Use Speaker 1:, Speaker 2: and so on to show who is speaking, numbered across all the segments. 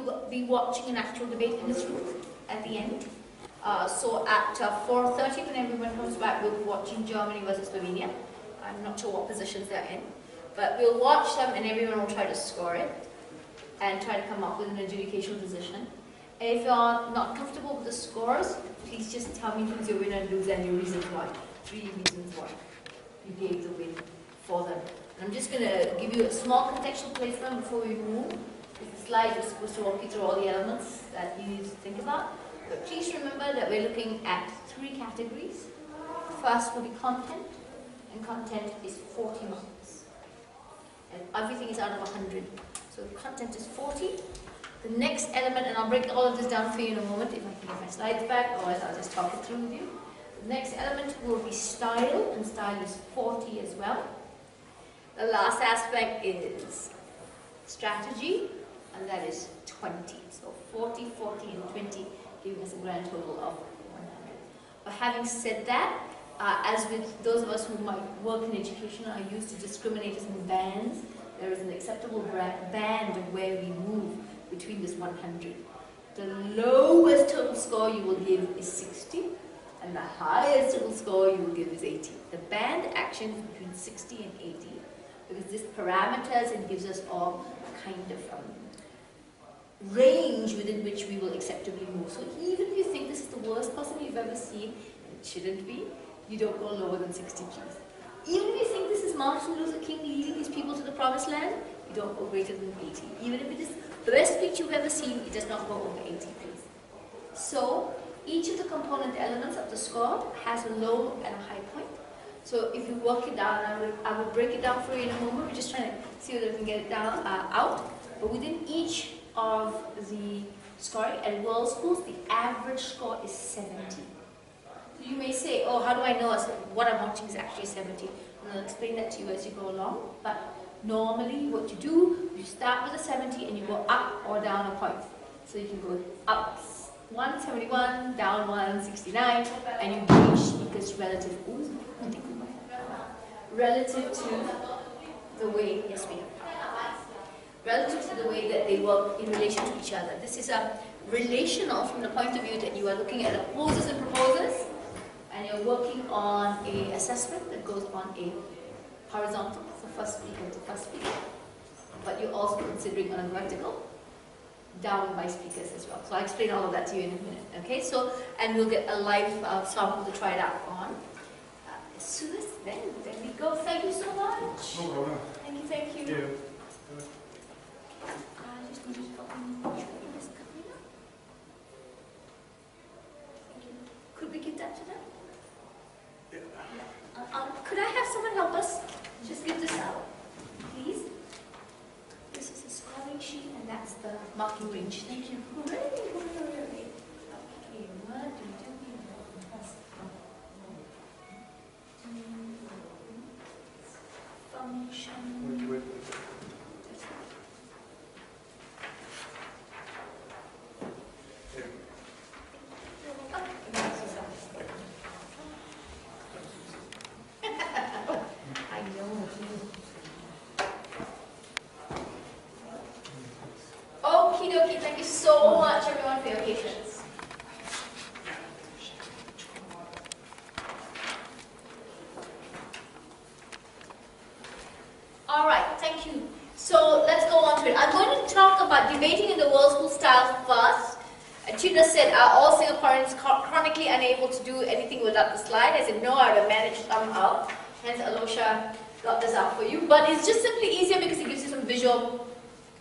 Speaker 1: we'll be watching an actual debate in this room at the end. So at 4:30, when everyone comes back, we'll be watching Germany versus Slovenia. I'm not sure what positions they're in, but we'll watch them and everyone will try to score it and try to come up with an adjudication position. And if you're not comfortable with the scores, please just tell me who's your winner and loser and your reasons why. 3 reasons why you gave the win for them. And I'm just going to give you a small contextual placement before we move. This slide is supposed to walk you through all the elements that you need to think about. But please remember that we're looking at 3 categories. First will be content, and content is 40 marks. And everything is out of 100. So content is 40. The next element, and I'll break all of this down for you in a moment if I can get my slides back, otherwise I'll just talk it through with you. The next element will be style, and style is 40 as well. The last aspect is strategy, and that is 20. So 40, 40, and 20, giving us a grand total of 100. But having said that, as with those of us who might work in education are used to discriminate in bands, there is an acceptable band of where we move between this 100. The lowest total score you will give is 60, and the highest total score you will give is 80. The band action is between 60 and 80, because this parameters and gives us all a kind of range within which we will acceptably move. So even if you think this is the worst person you've ever seen, and it shouldn't be, you don't go lower than 60, please. Even if you think this is Martin Luther King leading these people to the promised land, you don't go greater than 80. Even if it is the best speech you've ever seen, it does not go over 80, please. So each of the component elements of the score has a low and a high point. So if you work it down, I will break it down for you in a moment. We're just trying to see whether we can get it down out. But within each of the scoring at world schools, the average score is 70. So you may say, oh, how do I know what I'm watching is actually 70? And I'll explain that to you as you go along. But normally what you do, you start with a 70 and you go up or down a point. So you can go up 171, down 169, and you gauge speakers relative to the way, yes we have, relative to the way that they work in relation to each other. This is a relational from the point of view that you are looking at opposers and proposers, and you're working on an assessment that goes on a horizontal, so first speaker to first speaker, but you're also considering on a vertical, down by speakers as well. So I'll explain all of that to you in a minute. Okay, so, and we'll get a live sample to try it out on. As soon as then we go. Thank you so much.
Speaker 2: No problem.
Speaker 1: Thank you, thank you.
Speaker 2: Yeah.
Speaker 1: I just need to copy this coming up. Thank you. Could we give that to them? Yeah. Could I have someone help us? Just give this out, please. This is a scoring sheet, and that's the marking range. Thank you. Hooray, hooray, hooray. Okay, what do we do? Function.
Speaker 2: Wait.
Speaker 1: I know. Okie dokie, thank you so much everyone for your patience. Alright, thank you. So let's go on to it. I'm going to talk about debating in the world school style first. Tuna said, are all Singaporeans chronically unable to do anything without the slide? I said, no, I would have managed somehow. Hence, Alosha got this out for you. But it's just simply easier because it gives you some visual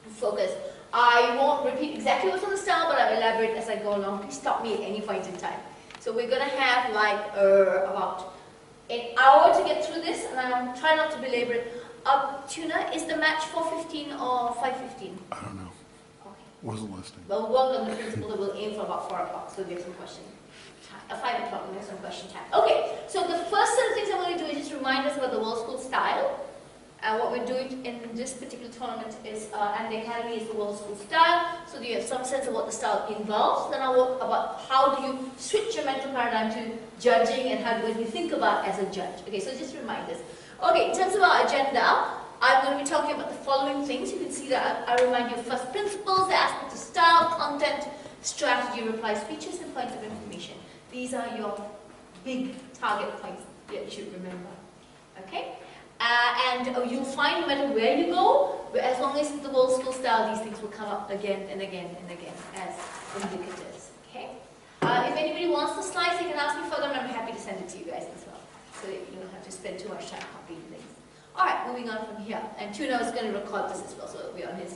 Speaker 1: focus. I won't repeat exactly what's on the style, but I'll elaborate as I go along. Please stop me at any point in time. So we're going to have like about an hour to get through this, and I'll try not to belabor it. Tuna, is the match 4:15 or 5:15?
Speaker 2: I don't know.
Speaker 1: Okay.
Speaker 2: Wasn't listening.
Speaker 1: Well, we'll work on the principle that we'll aim for about 4 o'clock, so we have some question time. 5 o'clock, we have some question time. Okay, so the first set of things I'm going to do is just remind us about the world school style. And what we're doing in this particular tournament is, and the academy is the world school style, so you have some sense of what the style involves. Then I'll work about how do you switch your mental paradigm to judging and how do you think about as a judge. Okay, so just remind us. Okay, in terms of our agenda, I'm going to be talking about the following things. You can see that I remind you of first principles, the aspect of style, content, strategy, replies, features, and points of information. These are your big target points that you should remember. Okay? And you'll find no matter where you go, but as long as it's the world school style, these things will come up again and again and again as indicators. Okay? If anybody wants the slides, they can ask me further, and I'm happy to send it to you guys as well, so that you don't have to spend too much time copying things. All right, moving on from here. And Tuna is going to record this as well, so it'll be on his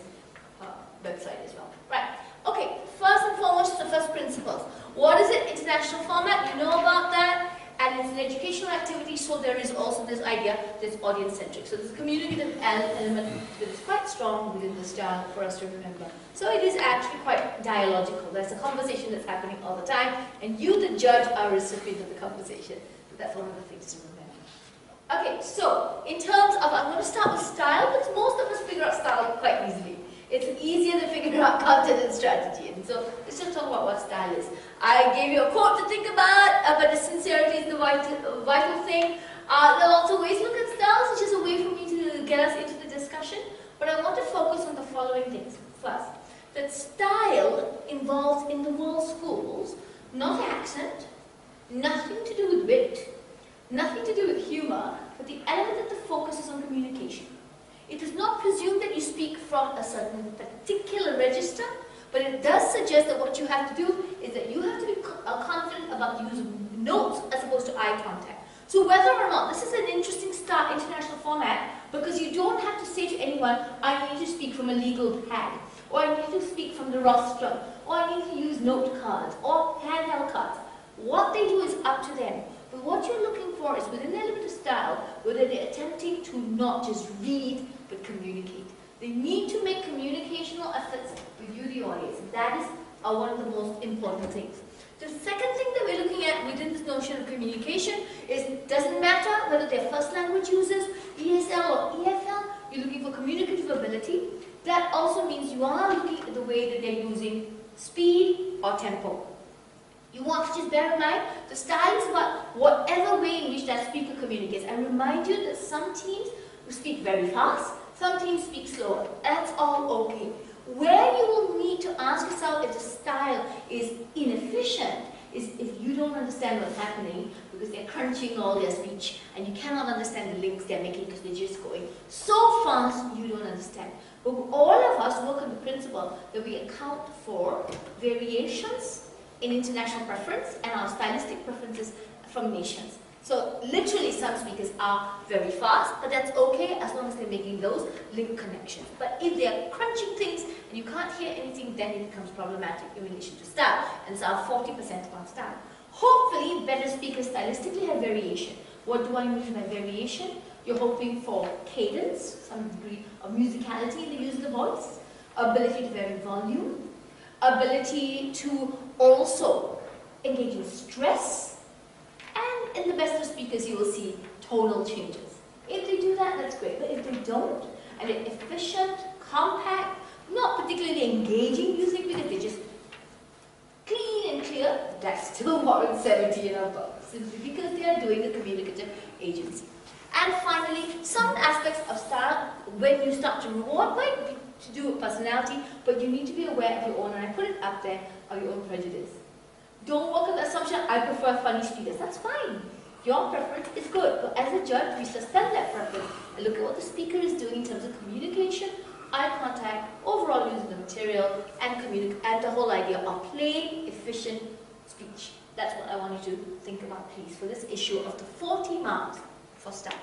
Speaker 1: website as well. Right. Okay. First and foremost, the first principles. What is it? International format. You know about that. And it's an educational activity, so there is also this idea that's audience-centric. So there's a communicative element that is quite strong within the style for us to remember. So it is actually quite dialogical. There's a conversation that's happening all the time, and you, the judge, are a recipient of the conversation. So that's one of the things to remember. Okay, so in terms of, I'm going to start with style, because most of us figure out style quite easily. It's easier to figure out content and strategy. And so let's just talk about what style is. I gave you a quote to think about, but the sincerity is the vital thing. There are lots of ways to look at styles. It's just a way for me to get us into the discussion. But I want to focus on the following things. First, that style involves in the world schools not accent, nothing to do with wit, nothing to do with humor, but the element that the focus is on communication. It does not presume that you speak from a certain particular register, but it does suggest that what you have to do is that you have to be confident about the use of notes as opposed to eye contact. So whether or not, this is an interesting international format, because you don't have to say to anyone, I need to speak from a legal pad, or I need to speak from the rostrum, or I need to use note cards, or handheld cards. What they do is up to them. But what you're looking for is within the element of style, whether they're attempting to not just read, but communicate. They need to make communicational efforts with you, the audience. That is one of the most important things. The second thing that we're looking at within this notion of communication is it doesn't matter whether they're first language users, ESL or EFL, you're looking for communicative ability. That also means you are looking at the way that they're using speed or tempo. You want to just bear in mind, the style is about whatever way in which that speaker communicates. I remind you that some teams will speak very fast, some teams speak slower. That's all okay. Where you will need to ask yourself if the style is inefficient is if you don't understand what's happening because they're crunching all their speech and you cannot understand the links they're making because they're just going so fast you don't understand. But all of us work on the principle that we account for variations in international preference and our stylistic preferences from nations. So literally some speakers are very fast, but that's okay as long as they're making those link connections. But if they're crunching things and you can't hear anything, then it becomes problematic in relation to style. And so 40% on style. Hopefully better speakers stylistically have variation. What do I mean by variation? You're hoping for cadence, some degree of musicality in the use of the voice, ability to vary volume, ability to also engage in stress, and in the best of speakers you will see tonal changes. If they do that, that's great, but if they don't, and they're efficient, compact, not particularly engaging music because they're just clean and clear, that's still more than 70 in our book, simply because they are doing a communicative agency. And finally, some aspects of style, when you start to reward, might be to do with personality, but you need to be aware of your own, and I put it up there, of your own prejudice. Don't work on the assumption, I prefer funny speakers. That's fine. Your preference is good, but as a judge, we suspend that preference and look at what the speaker is doing in terms of communication, eye contact, overall use of the material, and the whole idea of plain, efficient speech. That's what I want you to think about, please, for this issue of the 40 marks for style.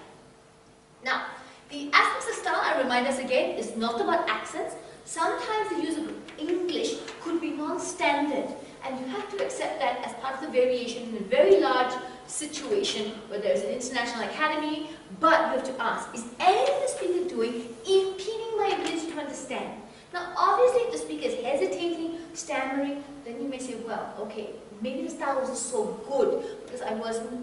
Speaker 1: Now, the aspects of style, I remind us again, is not about accents. Sometimes the use of English could be non-standard, and you have to accept that as part of the variation in a very large situation where there's an international academy, but you have to ask, is anything the speaker doing impeding my ability to understand? Now, obviously, if the speaker is hesitating, stammering, then you may say, well, okay, maybe the style wasn't so good because I wasn't,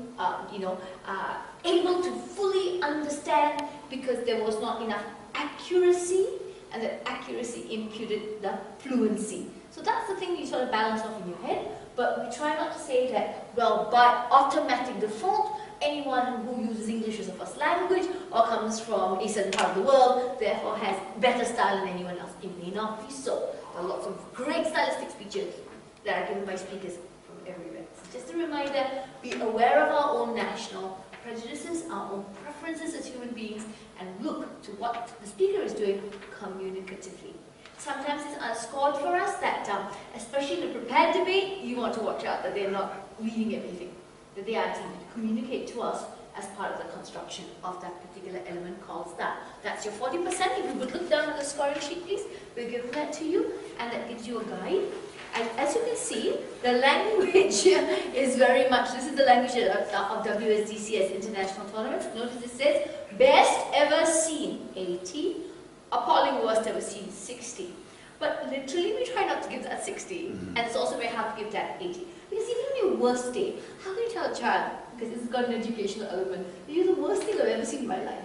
Speaker 1: able to fully understand because there was not enough accuracy, and that accuracy imputed the fluency. So that's the thing you sort of balance off in your head, but we try not to say that, well, by automatic default, anyone who uses English as a first language or comes from a certain part of the world, therefore has better style than anyone else. It may not be so. There are lots of great stylists stylistic speeches that are given by speakers from everywhere. So just a reminder, be aware of our own national prejudices, our own preferences as human beings, and look to what the speaker is doing communicatively. Sometimes it's scored for us that, especially in a prepared debate, you want to watch out that they're not reading everything, that they are attempting to communicate to us as part of the construction of that particular element called style. That's your 40%. If you would look down at the scoring sheet, please, we'll give that to you, and that gives you a guide. And as you can see, the language is very much, this is the language of WSDCS international tournaments. Notice it says, best ever seen, 80. Appalling worst ever seen, 60. But literally we try not to give that 60, and it's also very hard to give that 80. Because even on your worst day, how can you tell a child, because it's got an educational element, you're the worst thing I've ever seen in my life.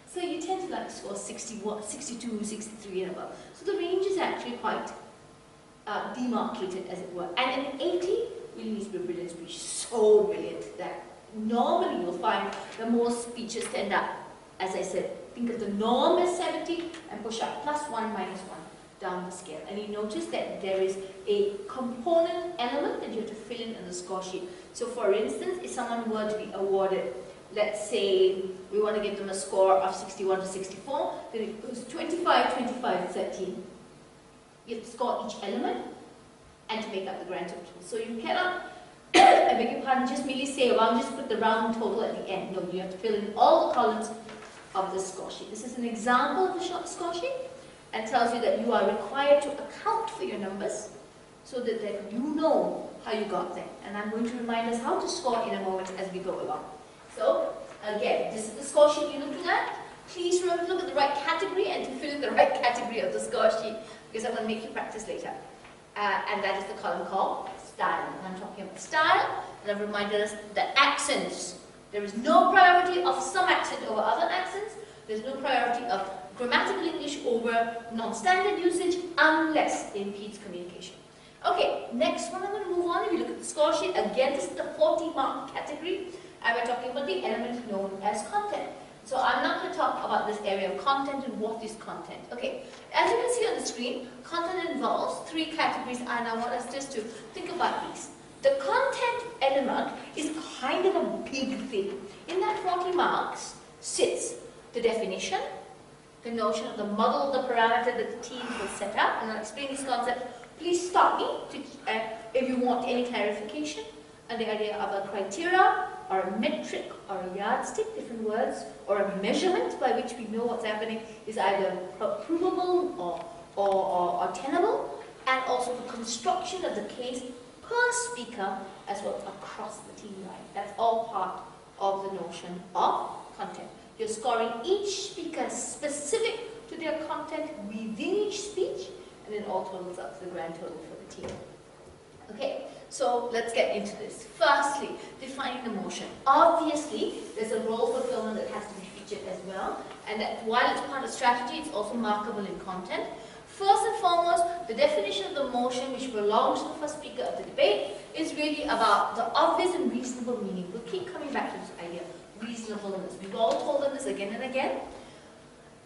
Speaker 1: So you tend to like score 61, 62, 63 and above. So the range is actually quite demarcated, as it were. And an 80 really needs to be a brilliant speech, so brilliant that normally you'll find the most speeches tend up, as I said, think of the norm as 70 and push up +1, -1 down the scale. And you notice that there is a component element that you have to fill in the score sheet. So for instance, if someone were to be awarded, let's say we want to give them a score of 61 to 64, then it goes 25, 25, 13. You have to score each element and to make up the grand total. So you cannot, I beg your pardon, just merely say, well, I'll just put the round total at the end. No, you have to fill in all the columns of the score sheet. This is an example of a short score sheet and tells you that you are required to account for your numbers so that you know how you got there. And I'm going to remind us how to score in a moment as we go along. So, again, this is the score sheet you're looking at. Please remember to look at the right category and to fill in the right category of the score sheet, because I'm going to make you practice later. And that is the column called style. And I'm talking about style, and I've reminded us that accents. There is no priority of some accent over other accents. There's no priority of grammatical English over non-standard usage unless it impedes communication. Okay, next one I'm going to move on. If you look at the score sheet, again, this is the 40-mark category. And we're talking about the element known as content. So I'm not going to talk about this area of content and what is content. Okay, as you can see on the screen, content involves 3 categories, and I want us just to think about these. The content element is kind of a big thing. In that 40 marks sits the definition, the notion of the model, the parameter that the team will set up, and I'll explain this concept. Please stop me if you want any clarification on the idea of a criteria, or a metric, or a yardstick, different words, or a measurement by which we know what's happening is either provable or tenable, and also the construction of the case per speaker as well across the team line. That's all part of the notion of content. You're scoring each speaker specific to their content within each speech, and it all totals up to the grand total for the team. Okay, so let's get into this. Firstly, defining the motion. Obviously, there's a role fulfillment that has to be featured as well, and that while it's part of strategy, it's also markable in content. First and foremost, the definition of the motion which belongs to the first speaker of the debate is really about the obvious and reasonable meaning. We'll keep coming back to this idea, reasonableness. We've all told them this again and again.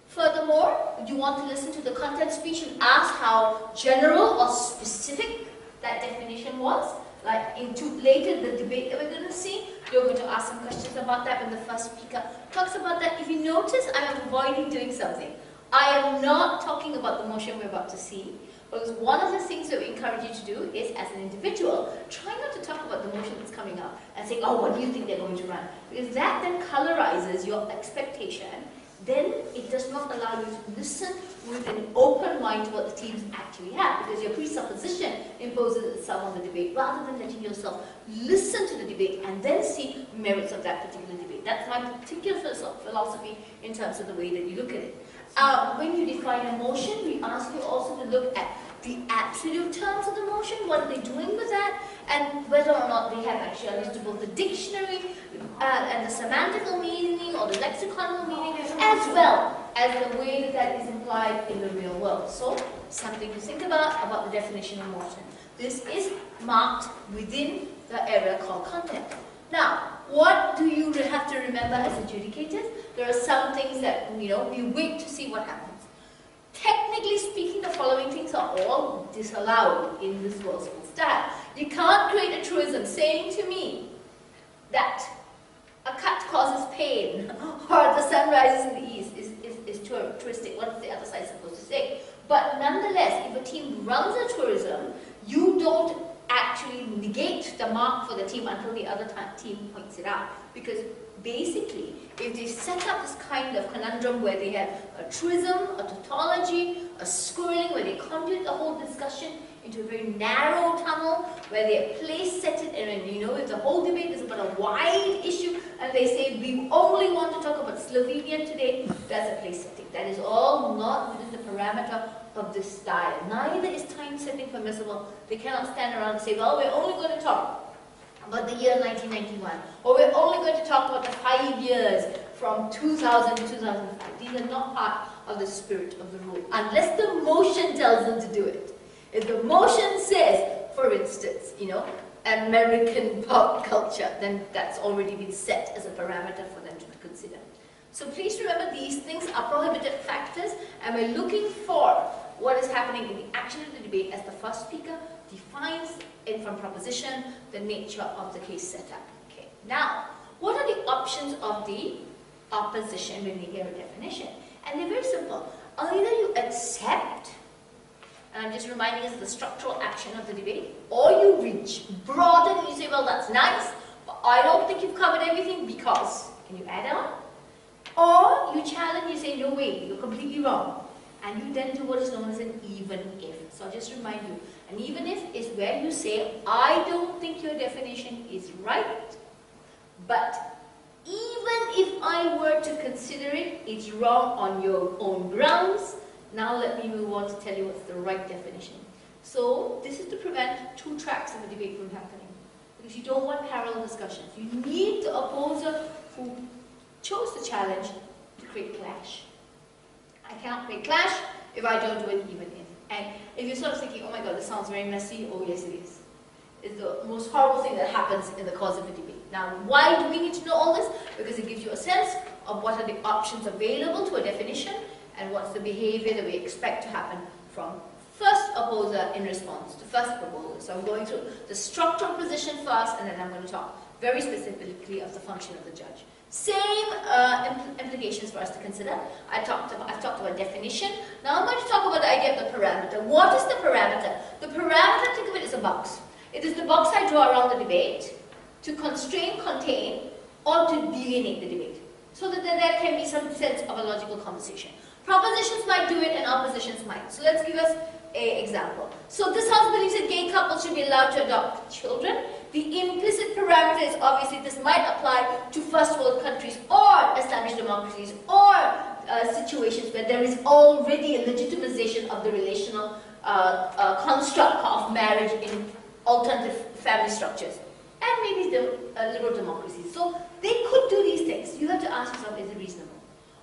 Speaker 1: Furthermore, you want to listen to the content speech and ask how general or specific that definition was. Like later the debate that we're going to see, you're going to ask some questions about that when the first speaker talks about that. If you notice, I'm avoiding doing something. I am not talking about the motion we're about to see, because one of the things that we encourage you to do is, as an individual, try not to talk about the motion that's coming up and say, oh, what do you think they're going to run? Because that then colorizes your expectation. Then it does not allow you to listen with an open mind to what the teams actually have, because your presupposition imposes itself on the debate rather than letting yourself listen to the debate and then see merits of that particular debate. That's my particular philosophy in terms of the way that you look at it. When you define a motion, we ask you also to look at the absolute terms of the motion, what are they doing with that, and whether or not they have actually understood both the dictionary and the semantical meaning or the lexiconal meaning, as well as the way that that is implied in the real world. So, something to think about the definition of motion. This is marked within the area called content. Now, what do you have to remember as adjudicators? There are some things that, we wait to see what happens. technically speaking, the following things are all disallowed in this world school style. You can't create a truism saying to me that a cut causes pain or the sun rises in the east is touristic. What is the other side supposed to say? But nonetheless, if a team runs a tourism, you don't actually negate the mark for the team until the other team points it out. Because basically, if they set up this kind of conundrum where they have a truism, a tautology, a squirreling, where they conduit the whole discussion into a very narrow tunnel, where they place set it, and you know, if the whole debate is about a wide issue, and they say we only want to talk about Slovenia today, that's a place setting. That is all not within the parameter of this style. Neither is time setting permissible. They cannot stand around and say, well, we're only going to talk about the year 1991, or we're only going to talk about the 5 years from 2000 to 2005. These are not part of the spirit of the rule, unless the motion tells them to do it. If the motion says, for instance, you know, American pop culture, then that's already been set as a parameter for them to consider. So please remember, these things are prohibited factors, and we're looking for what is happening in the action of the debate as the first speaker defines in from proposition the nature of the case setup. Okay. Now, what are the options of the opposition when they hear a definition? And they're very simple. Either you accept, and I'm just reminding us of the structural action of the debate, or you reach, broaden, and you say, well, that's nice, but I don't think you've covered everything because, can you add on? Or you challenge, you say, no way, you're completely wrong. And you then do what is known as an even if. So I'll just remind you, an even if is where you say, I don't think your definition is right, but even if I were to consider it, it's wrong on your own grounds. Now let me move on to tell you what's the right definition. So this is to prevent two tracks of a debate from happening, because you don't want parallel discussions. You need the opposer who chose the challenge to create clash. I cannot create clash if I don't do an even if. And if you're sort of thinking, oh my god, this sounds very messy, oh yes it is. It's the most horrible thing that happens in the course of a debate. Now, why do we need to know all this? Because it gives you a sense of what are the options available to a definition and what's the behavior that we expect to happen from first opposer in response to first proposer. So I'm going through the structural position first, and then I'm going to talk very specifically of the function of the judge. Same implications for us to consider. I've talked about definition. Now I'm going to talk about the idea of the parameter. What is the parameter? The parameter, think of it as a box. It is the box I draw around the debate to constrain, contain, or to delineate the debate, so that there can be some sense of a logical conversation. Propositions might do it and oppositions might. So let's give us an example. So this house believes that gay couples should be allowed to adopt children. The implicit parameter is obviously this might apply to first world countries or established democracies or situations where there is already a legitimization of the relational construct of marriage in alternative family structures, and maybe the liberal democracies. So they could do these things. You have to ask yourself, is it reasonable?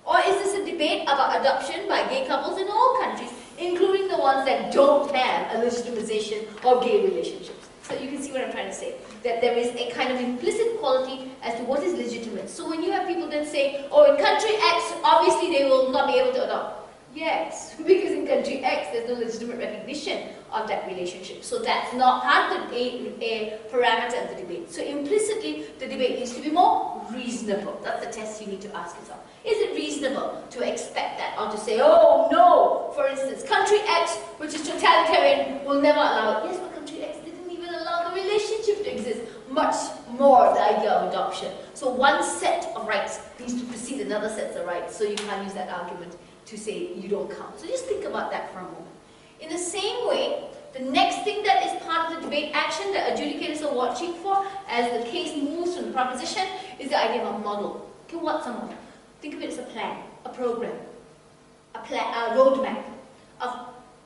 Speaker 1: Or is this a debate about adoption by gay couples in all countries, including the ones that don't have a legitimization of gay relationships? So you can see what I'm trying to say, that there is a kind of implicit quality as to what is legitimate. So when you have people then say, oh, in country X, obviously they will not be able to adopt. Yes, because in country X, there's no legitimate recognition of that relationship. So that's not part of a parameter of the debate. So implicitly, the debate needs to be more reasonable. That's the test you need to ask yourself. Is it reasonable to expect that, or to say, oh no, for instance, country X, which is totalitarian, will never allow it. Yes, but country X didn't even allow the relationship to exist, much more the idea of adoption. So one set of rights needs to precede another set of rights, so you can't use that argument to say you don't count. So just think about that for a moment. In the same way, the next thing that is part of the debate action that adjudicators are watching for as the case moves from the proposition is the idea of a model. Okay, what's a model? Think of it as a plan, a program, a roadmap.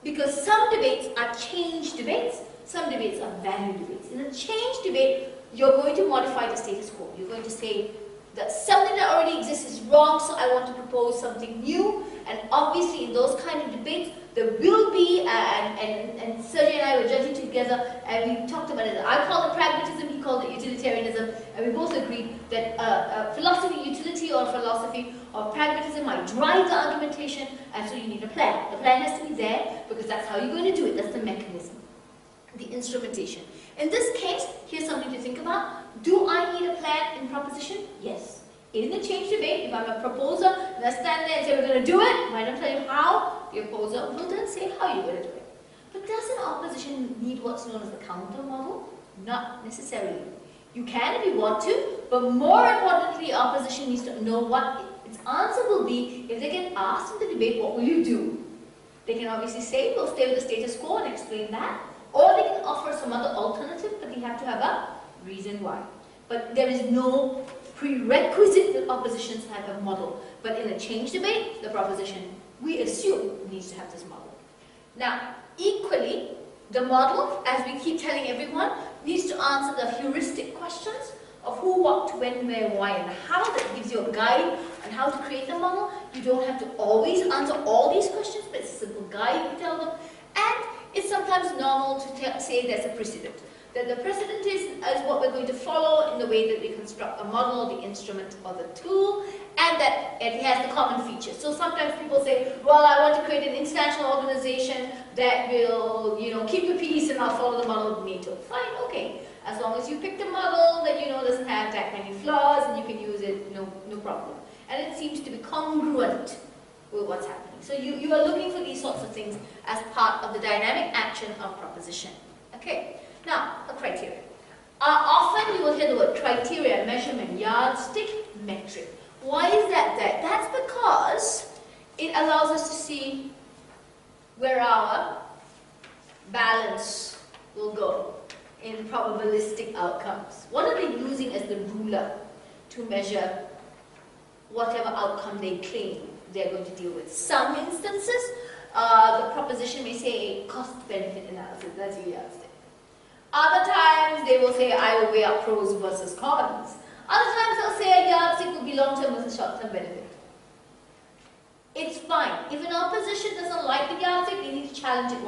Speaker 1: Because some debates are change debates, some debates are value debates. In a change debate, you're going to modify the status quo. You're going to say that something that already exists is wrong, so I want to propose something new. And obviously, in those kind of debates, there will be, and Sergey and I were judging together, and we talked about it. I called it pragmatism, he called it utilitarianism, and we both agreed that philosophy, utility, theory or philosophy or pragmatism might drive the argumentation, and so you need a plan. The plan has to be there because that's how you're going to do it. That's the mechanism, the instrumentation. In this case, here's something to think about. Do I need a plan in proposition? Yes. In the change debate, if I'm a proposer and I stand there and say we're going to do it, if I don't tell you how, the opposer will then say how you're going to do it. But does an opposition need what's known as the counter model? Not necessarily. You can if you want to, but more importantly, opposition needs to know what its answer will be if they get asked in the debate, what will you do? They can obviously say, we'll stay with the status quo and explain that, or they can offer some other alternative, but they have to have a reason why. But there is no prerequisite that oppositions have a model. But in a change debate, the proposition, we assume, needs to have this model. Now, equally, the model, as we keep telling everyone, needs to answer the heuristic questions of who, what, when, where, why, and how. That gives you a guide on how to create the model. You don't have to always answer all these questions, but it's a simple guide to tell them. And it's sometimes normal to say there's a precedent. That the precedent is what we're going to follow in the way that we construct a model, the instrument, or the tool, and that it has the common features. So sometimes people say, well, I want to create an international organization that will, keep the peace and I'll follow the model of NATO. Fine, okay. As long as you pick the model that you know doesn't have that many flaws and you can use it, no problem. And it seems to be congruent with what's happening. So you are looking for these sorts of things as part of the dynamic action of proposition. Okay. Now, a criteria. Often you will hear the word criteria, measurement, yardstick, metric. Why is that there? That's because it allows us to see where our balance will go in probabilistic outcomes. What are they using as the ruler to measure whatever outcome they claim they're going to deal with? Some instances, the proposition may say cost-benefit analysis, that's your yardstick. Other times they will say, I will weigh up pros versus cons. Other times they'll say a yardstick will be long-term versus short-term benefit. It's fine. If an opposition doesn't like the yardstick, they need to challenge it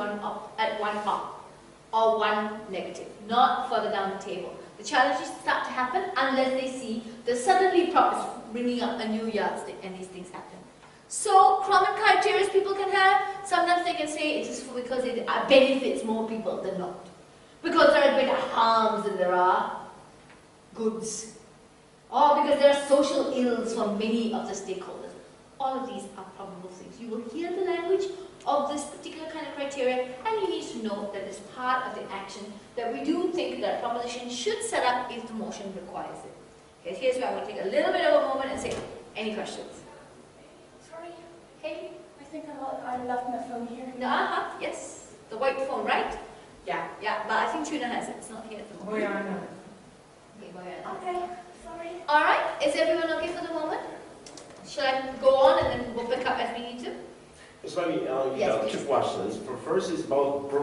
Speaker 1: at one up or one negative, not further down the table. The challenges start to happen unless they see the suddenly props bringing up a new yardstick and these things happen. So common criteria people can have, sometimes they can say it is because it benefits more people than not. Because there are greater harms than there are goods. Or because there are social ills for many of the stakeholders. All of these are probable things. You will hear the language of this particular kind of criteria, and you need to know that it's part of the action that we do think that a proposition should set up if the motion requires it. Okay, here's where I'm going to take a little bit of a moment and say, any questions?
Speaker 2: Sorry.
Speaker 1: Hey?
Speaker 2: I think I left my phone here.
Speaker 1: Yes. The white phone, right? Yeah, but I think Tuna has it. It's not here at the moment.
Speaker 3: Oh yeah, I know.
Speaker 2: Okay, sorry.
Speaker 1: Alright, is everyone okay for the moment? Shall I go on and then we'll pick up as we need to?
Speaker 4: So maybe
Speaker 1: Yes,
Speaker 4: two
Speaker 1: please.
Speaker 4: questions. First is about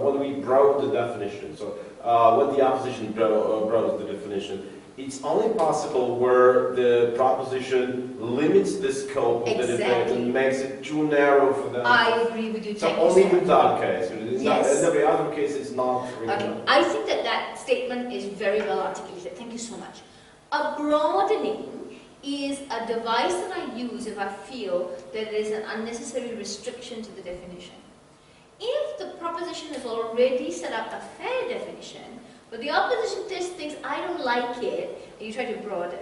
Speaker 4: when we broaden the definition. So when the opposition broadens the definition, it's only possible where the proposition limits the scope of the debate and makes it too narrow for them.
Speaker 1: I agree with you.
Speaker 4: So
Speaker 1: Thank you
Speaker 4: only
Speaker 1: so much.
Speaker 4: in that case. It's not,
Speaker 1: Yes.
Speaker 4: in every other case, it's not really.
Speaker 1: Okay, I think that statement is very well articulated. Thank you so much. A broadening is a device that I use if I feel that there is an unnecessary restriction to the definition. If the proposition has already set up a fair definition, but the opposition just thinks, I don't like it, and you try to broaden,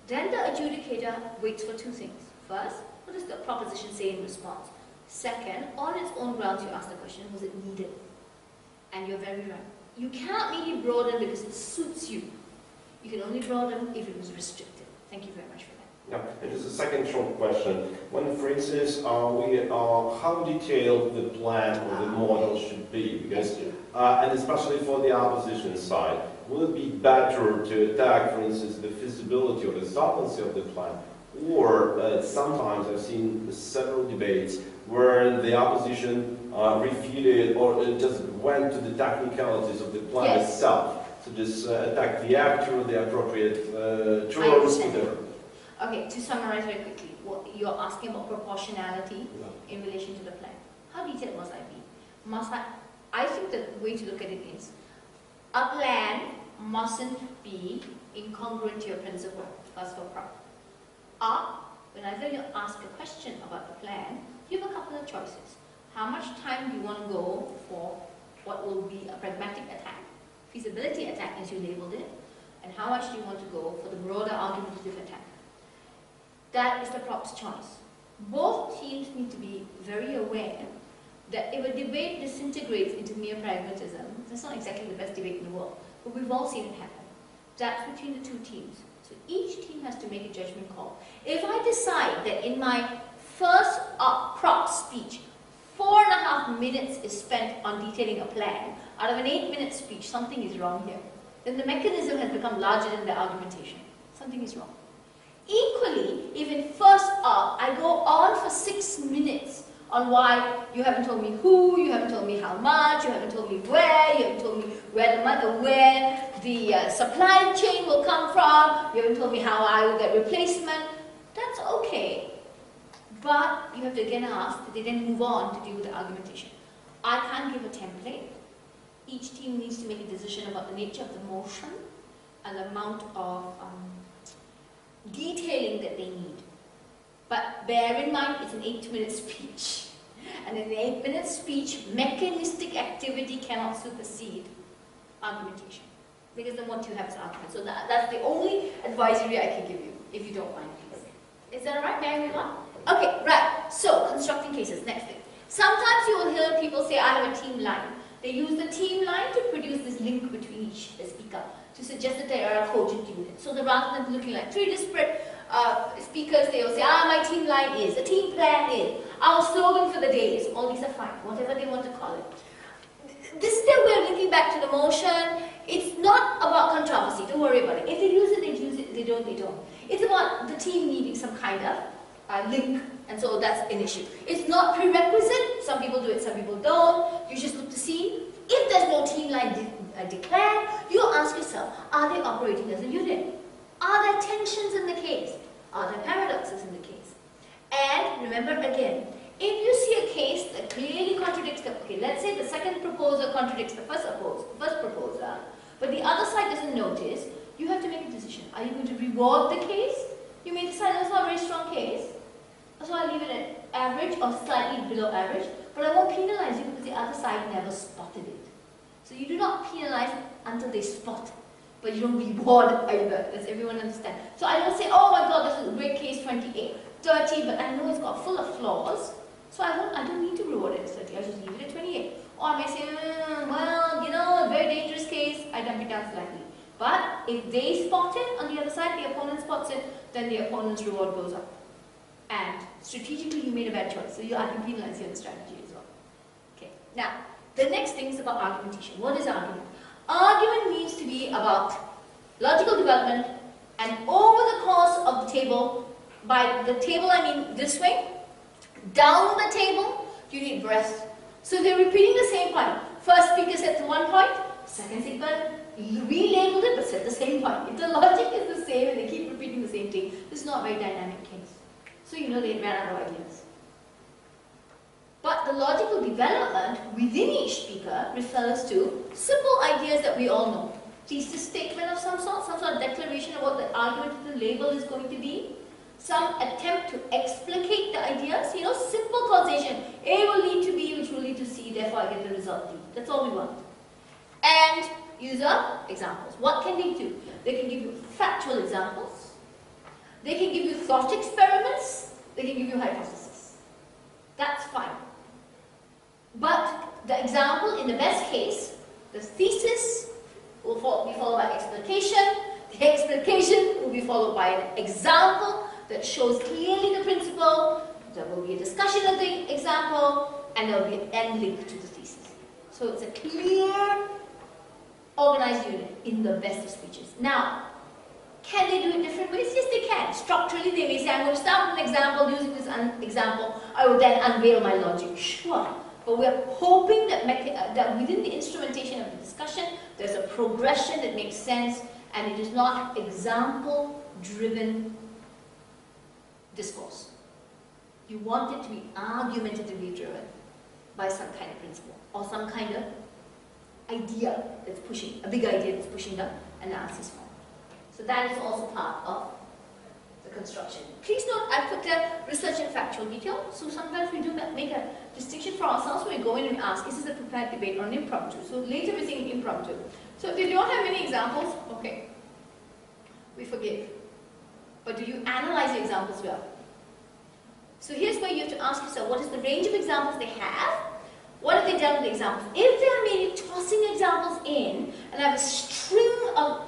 Speaker 1: then the adjudicator waits for two things. First, what does the proposition say in response? Second, on its own grounds, you ask the question, was it needed? And you're very right. You cannot really broaden because it suits you. You can only broaden if it was restricted. Thank you very much for that.
Speaker 4: Yeah, and just a second short question. When, for instance, how detailed the plan or the model should be, because, and especially for the opposition side, will it be better to attack, for instance, the feasibility or the solvency of the plan, or sometimes I've seen several debates where the opposition refuted or just went to the technicalities of the plan itself. So just attack the actor, the appropriate terms, whatever.
Speaker 1: Okay, to summarize very quickly, what you're asking about proportionality in relation to the plan. How detailed must I be? I think the way to look at it is, a plan mustn't be incongruent to your principle, first for prop. are, whenever you ask a question about the plan, you have a couple of choices. How much time do you want to go for what will be a pragmatic attack, feasibility attack as you labeled it, and how much do you want to go for the broader argumentative attack? That is the prop's choice. Both teams need to be very aware that if a debate disintegrates into mere pragmatism, that's not exactly the best debate in the world, but we've all seen it happen. That's between the two teams. So each team has to make a judgment call. If I decide that in my first prop speech, 4.5 minutes is spent on detailing a plan, out of an 8-minute speech, something is wrong here. Then the mechanism has become larger than the argumentation. Something is wrong. Equally, if in first I go on for 6 minutes on why you haven't told me who, you haven't told me how much, you haven't told me where, you haven't told me where the supply chain will come from, you haven't told me how I will get replacement, that's okay. But you have to again ask that they then move on to deal with the argumentation. I can't give a template. Each team needs to make a decision about the nature of the motion and the amount of detailing that they need. But bear in mind, it's an 8-minute speech. And in an 8-minute speech, mechanistic activity cannot supersede argumentation. Because then what you have is argument. So that's the only advisory I can give you, if you don't mind, please. Is that alright? May I move on? Okay, right. So, constructing cases. Next thing. Sometimes you will hear people say, I have a team line. They use the team line to produce this link between each speaker to suggest that they are a cogent unit. So that rather than looking like 3 disparate speakers, they will say, my team line is, the team plan is, our slogan for the day is, all these are fine, whatever they want to call it. This is their way of linking back to the motion. It's not about controversy, don't worry about it. If they use it, they use it, they don't, they don't. It's about the team needing some kind of link, and so that's an issue. It's not prerequisite, some people do it, some people don't. You just look to see. If there's no team line declared, you ask yourself, are they operating as a unit? Are there tensions in the case? Are there paradoxes in the case? And remember again, if you see a case that clearly contradicts the, okay, let's say the second proposer contradicts the first proposer, but the other side doesn't notice, you have to make a decision. Are you going to reward the case? You may decide that's not a very strong case, so I'll leave it at average or slightly below average, but I won't penalize you because the other side never spotted it. So you do not penalize until they spot it, but you don't reward either. Does everyone understand? So I don't say, oh my God, this is a great case, 28, 30, but I know it's got full of flaws, so I don't need to reward it at 30, I just leave it at 28. Or I may say, well, you know, a very dangerous case, I dump it down slightly. But if they spot it, on the other side, the opponent spots it, then the opponent's reward goes up. And strategically, you made a bad choice, so you can penalize your strategy as well. Okay. Now, the next thing is about argumentation. What is argument? Argument means to be about logical development, and over the course of the table, by the table I mean this way, down the table, you need breadth. So they're repeating the same point. First speaker said to one point, second speaker relabeled it but said the same point. If the logic is the same and they keep repeating the same thing, this is not a very dynamic case. So you know they ran out of ideas. But the logical development within each speaker refers to simple ideas that we all know. Thesis statement of some sort of declaration of what the argument of the label is going to be, some attempt to explicate the ideas, you know, simple causation. A will lead to B, which will lead to C, therefore I get the result D. That's all we want. And user examples. What can they do? They can give you factual examples. They can give you thought experiments. They can give you hypotheses. That's fine. But the example, in the best case, the thesis will be followed by explication. The explication will be followed by an example that shows clearly the principle. There will be a discussion of the example, and there will be an end link to the thesis. So it's a clear, organized unit in the best of speeches. Now, can they do it different ways? Yes, they can. Structurally, they may say, I'm going to start with an example. Using this example, I will then unveil my logic. Sure. But we're hoping that, that within the instrumentation of the discussion, there's a progression that makes sense, and it is not example-driven discourse. You want it to be argumentatively driven by some kind of principle, or some kind of idea that's pushing, a big idea that's pushing the analysis form. So that is also part of the construction. Please note, I put there research and factual detail. So sometimes we do make a distinction for ourselves when we go in and we ask, is this a prepared debate or an impromptu? So later we're saying impromptu. So if you don't have many examples, okay, we forgive. But do you analyze the examples well? So here's where you have to ask yourself, what is the range of examples they have? What have they done with the examples? If they are merely tossing examples in and have a string of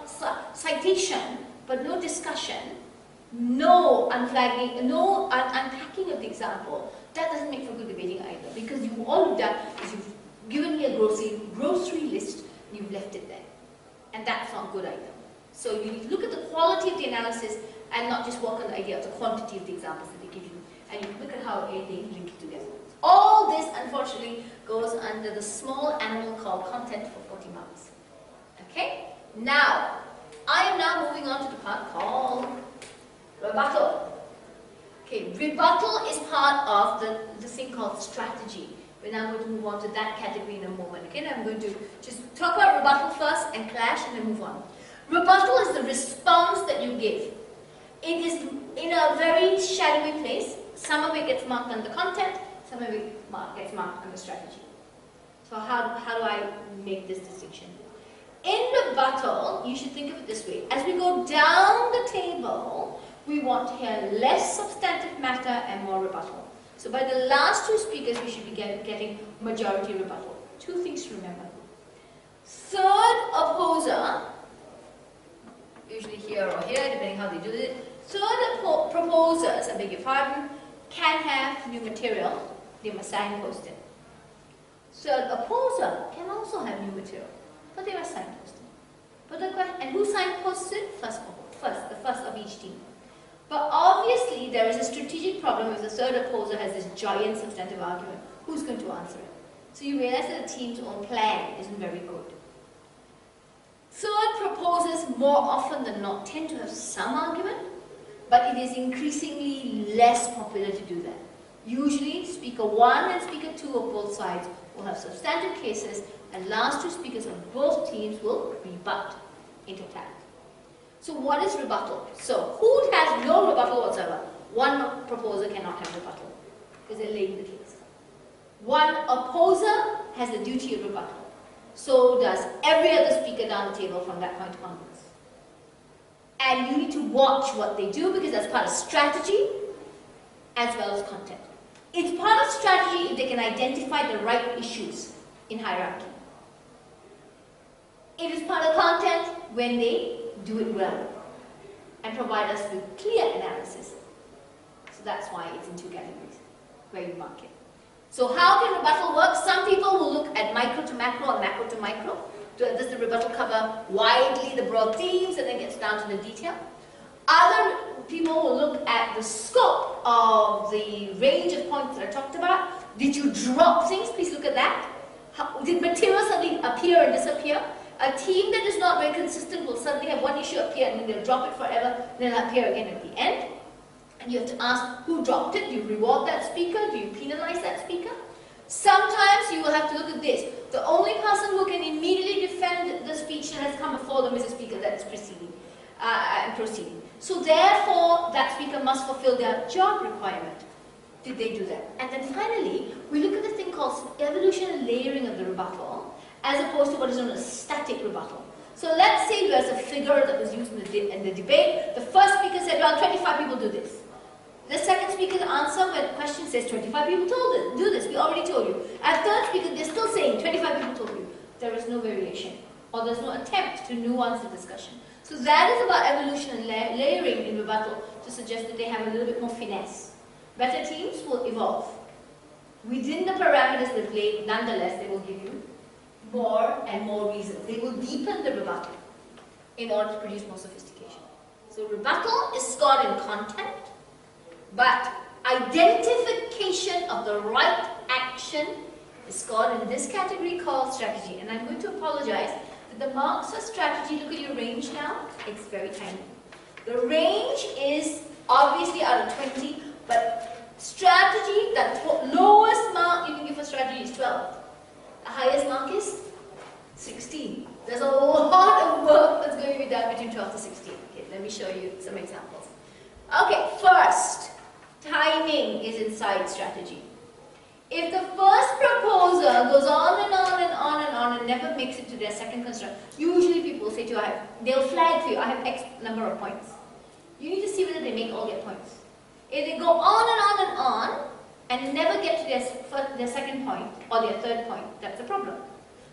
Speaker 1: citation but no discussion, no unflagging, no unpacking of the example, that doesn't make for good debating either. Because all you've done is you've given me a grocery list and you've left it there. And that's not good either. So you need to look at the quality of the analysis and not just work on the idea of the quantity of the examples that they give you. And you look at how they link it together. All this, unfortunately, goes under the small animal called content for 40 marks. Okay? Now, I am now moving on to the part called rebuttal. Okay, rebuttal is part of the thing called strategy. We're now going to move on to that category in a moment. Okay, I'm going to just talk about rebuttal first and clash and then move on. Rebuttal is the response that you give. It is in a very shadowy place. Some of it gets marked under content, some of it gets marked under strategy. So how do I make this distinction? In rebuttal, you should think of it this way. As we go down the table, we want to hear less substantive matter and more rebuttal. So by the last two speakers, we should be getting majority rebuttal. Two things to remember. Third opposer, usually here or here, depending how they do it. Third proposers, I beg your pardon, can have new material. They must signpost it. Third opposer can also have new material, but they must signpost it. But the question, and who signposts it? The first of each team. But obviously, there is a strategic problem if the third opposer has this giant substantive argument. Who's going to answer it? So you realize that the team's own plan isn't very good. Third proposers, more often than not, tend to have some argument, but it is increasingly less popular to do that. Usually, speaker 1 and speaker 2 of both sides will have substantive cases, and last two speakers of both teams will rebut into attack. So what is rebuttal? So who has no rebuttal whatsoever? One proposer cannot have rebuttal, because they're laying the case. One opposer has the duty of rebuttal. So does every other speaker down the table from that point onwards. And you need to watch what they do, because that's part of strategy as well as content. It's part of strategy if they can identify the right issues in hierarchy. It is part of content when they do it well and provide us with clear analysis. So that's why it's in two categories where you mark it. So how can rebuttal work? Some people will look at micro to macro or macro to micro. Does the rebuttal cover widely the broad themes and then gets down to the detail? Other people will look at the scope of the range of points that I talked about. Did you drop things? Please look at that. Did material suddenly appear and disappear? A team that is not very consistent will suddenly have one issue appear and then they'll drop it forever, then it'll appear again at the end. And you have to ask who dropped it. Do you reward that speaker? Do you penalize that speaker? Sometimes you will have to look at this. The only person who can immediately defend the speech that has come before them is the speaker that is proceeding. So therefore, that speaker must fulfill their job requirement. Did they do that? And then finally, we look at this thing called evolution and layering of the rebuttal, as opposed to what is known as static rebuttal. So let's say there's a figure that was used in the debate. The first speaker said, well, 25 people do this. The second speaker's answer when the question says 25 people do this, we already told you. At third speaker, they're still saying 25 people told you. There is no variation, or there's no attempt to nuance the discussion. So that is about evolution and layering in rebuttal to suggest that they have a little bit more finesse. Better teams will evolve. Within the parameters they've laid, nonetheless, they will give you more and more reasons. They will deepen the rebuttal in order to produce more sophistication. So rebuttal is scored in content, but identification of the right action is scored in this category called strategy. And I'm going to apologize that the marks for strategy, look at your range now, it's very tiny. The range is obviously out of 20, but strategy, the lowest mark you can give for strategy is 12. The highest mark is 16. There's a lot of work that's going to be done between 12 to 16. Okay, let me show you some examples. Okay, first, timing is inside strategy. If the first proposer goes on and on and on and on and never makes it to their second construct, usually people say to you, they'll flag for you, I have X number of points. You need to see whether they make all their points. If they go on and on and on and never get to their second point or their third point, that's a problem.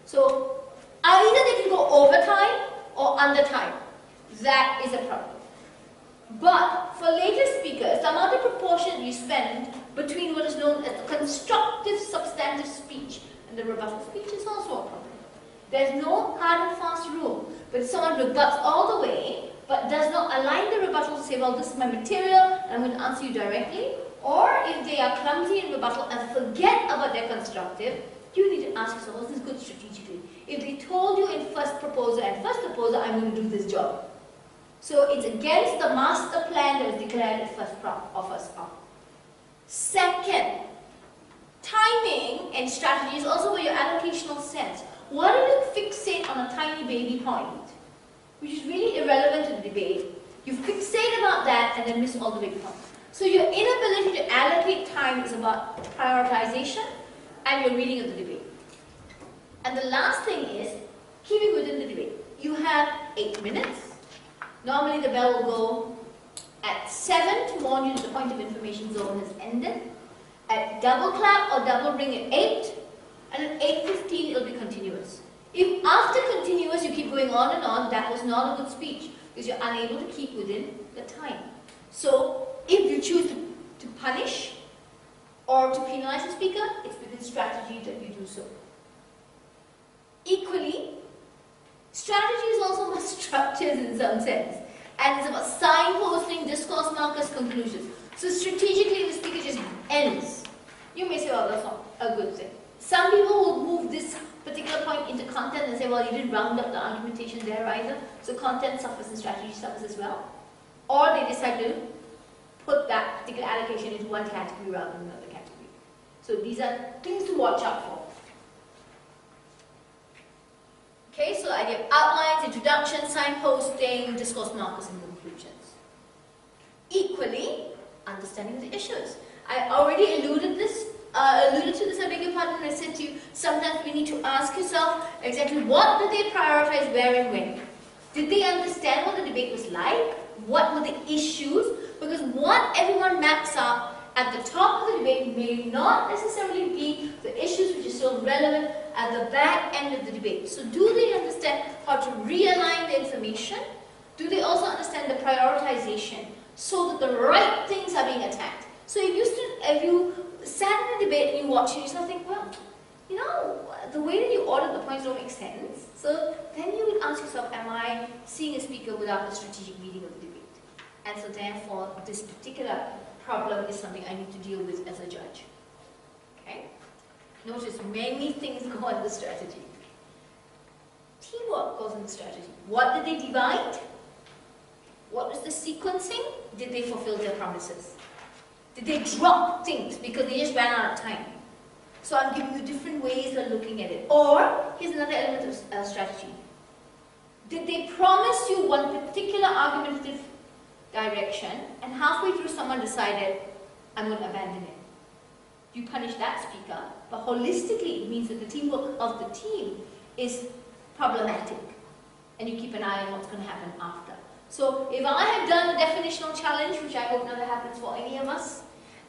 Speaker 1: So either they can go over time or under time. That is a problem. But for later speakers, the amount of proportion you spend between what is known as the constructive substantive speech and the rebuttal speech is also a problem. There's no hard and fast rule. But if someone rebuts all the way, but does not align the rebuttal to say, well, this is my material, and I'm going to answer you directly, or if they are clumsy in rebuttal and forget about their constructive, you need to ask yourself, was this good strategically? If they told you in first proposer and first proposer, I'm going to do this job. So it's against the master plan that was declared at first prop or first prop. Second, timing and strategy is also where your allocational sense. What if you fixate on a tiny baby point, which is really irrelevant to the debate? You fixate about that and then miss all the big points. So your inability to allocate time is about prioritization and your reading of the debate. And the last thing is keeping within the debate. You have 8 minutes. Normally the bell will go at 7 to warn you that the point of information zone has ended. At double clap or double ring at 8, and at 8:15 it'll be continuous. If after continuous you keep going on and on, that was not a good speech because you're unable to keep within the time. So if you choose to punish or to penalize the speaker, it's within strategy that you do so. Equally, strategy is also about structures in some sense, and it's about signposting, discourse markers, conclusions. So strategically, the speaker just ends. You may say, well, that's not a good thing. Some people will move this particular point into content and say, well, you didn't round up the argumentation there either, so content suffers and strategy suffers as well. Or they decide to put that particular allocation into one category rather than another category. So these are things to watch out for. Okay, so the idea of outlines, introduction, signposting, discourse markers, and conclusions. Equally, understanding the issues. I already alluded to this, I beg your pardon, when I said to you, sometimes we need to ask yourself exactly what did they prioritize, where and when. Did they understand what the debate was like? What were the issues? Because what everyone maps out at the top of the debate may not necessarily be the issues which are still relevant at the back end of the debate. So do they understand how to realign the information? Do they also understand the prioritization so that the right things are being attacked? So if you sat in a debate and you watch it, you sort of think, well, you know, the way that you ordered the points don't make sense. So then you would ask yourself, am I seeing a speaker without a strategic reading of the debate? And so therefore, this particular problem is something I need to deal with as a judge. Okay? Notice many things go in the strategy. Teamwork goes in the strategy. What did they divide? What was the sequencing? Did they fulfill their promises? Did they drop things because they just ran out of time? So I'm giving you different ways of looking at it. Or, here's another element of strategy. Did they promise you one particular argumentative direction, and halfway through someone decided, I'm going to abandon it? You punish that speaker, but holistically it means that the teamwork of the team is problematic, and you keep an eye on what's going to happen after. So if I have done a definitional challenge, which I hope never happens for any of us,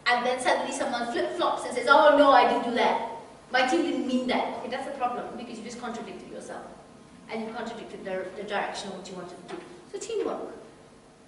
Speaker 1: and then suddenly someone flip-flops and says, oh no, I didn't do that. My team didn't mean that. Okay, that's a problem, because you just contradicted yourself. And you contradicted the direction of what you wanted to do. So teamwork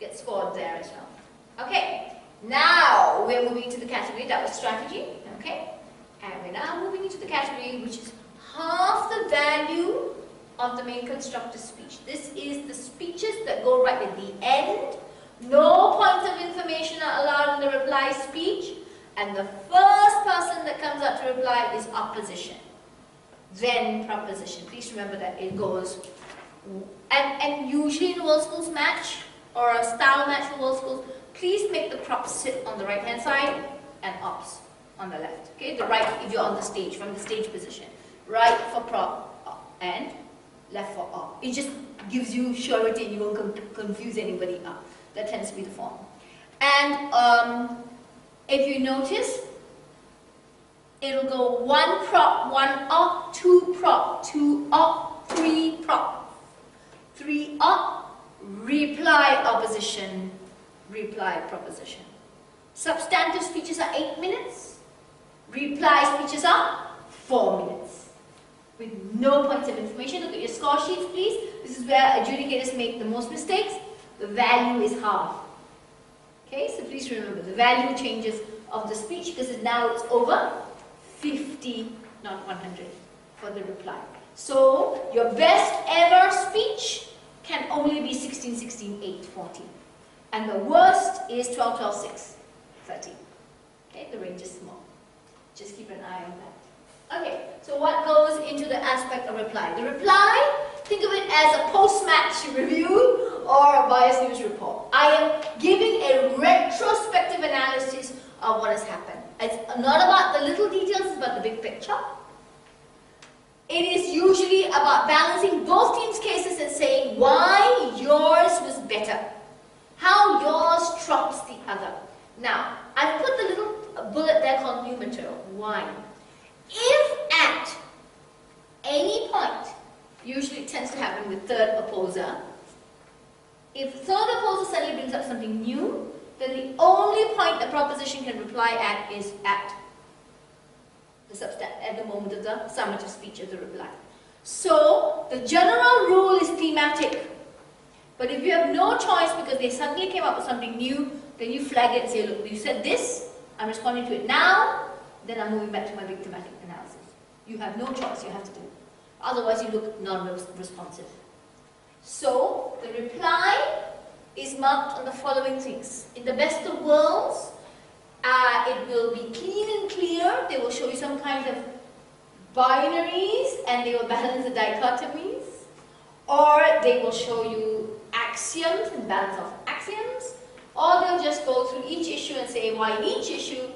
Speaker 1: gets scored there as well. Okay, now we're moving to the category, that was strategy, okay? And we're now moving into the category which is half the value of the main constructive speech. This is the speeches that go right at the end. No points of information are allowed in the reply speech. And the first person that comes out to reply is opposition. Then proposition. Please remember that it goes, and usually in a world schools match, or a style match for world schools, please make the props sit on the right hand side and ops on the left. Okay, the right if you're on the stage, from the stage position. Right for prop and left for op. It just gives you surety and you won't confuse anybody up. That tends to be the form. And if you notice, it'll go 1 prop, 1 up, 2 prop, 2 up, 3 prop, 3 up, reply opposition, reply proposition. Substantive speeches are 8 minutes. Reply speeches are 4 minutes. With no points of information. Look at your score sheets, please. This is where adjudicators make the most mistakes. The value is half. Okay, so please remember the value changes of the speech because now it's over 50, not 100 for the reply. So your best ever speech can only be 16, 16, 8, 14. And the worst is 12, 12, 6, 13. Okay, the range is small. Just keep an eye on that. Okay, so what goes into the aspect of reply? The reply, think of it as a post-match review or a biased news report. I am giving a retrospective analysis of what has happened. It's not about the little details, it's about the big picture. It is usually about balancing both teams' cases and saying why yours was better, how yours trumps the other. Now, I've put the little bullet there called new material. Why? If at any point, usually it tends to happen with third opposer, if third opposer suddenly brings up something new, then the only point the proposition can reply at is at the moment of the summative speech of the reply. So, the general rule is thematic. But if you have no choice because they suddenly came up with something new, then you flag it and say, look, you said this, I'm responding to it now, then I'm moving back to my big thematic analysis. You have no choice, you have to do it. Otherwise you look non-responsive. So, the reply is marked on the following things. In the best of worlds, it will be clean and clear. They will show you some kind of binaries and they will balance the dichotomies. Or they will show you axioms and balance of axioms. Or they'll just go through each issue and say why in each issue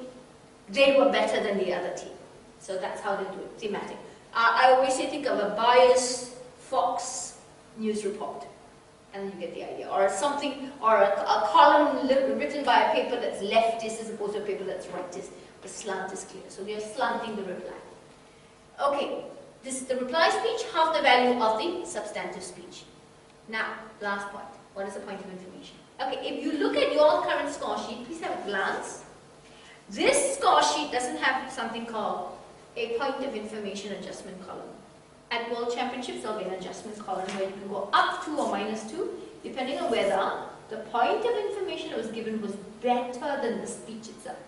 Speaker 1: they were better than the other team. So that's how they do it, thematic. I always say think of a biased Fox news report. And you get the idea. Or something, or a column written by a paper that's leftist as opposed to a paper that's rightist. The slant is clear. So they're slanting the reply. Okay, this is the reply speech, half the value of the substantive speech. Now, last point. What is the point of information? Okay, if you look at your current score sheet, please have a glance. This score sheet doesn't have something called a point of information adjustment column. At World Championships, there'll be an adjustment column where you can go up 2 or minus 2, depending on whether the point of information that was given was better than the speech itself.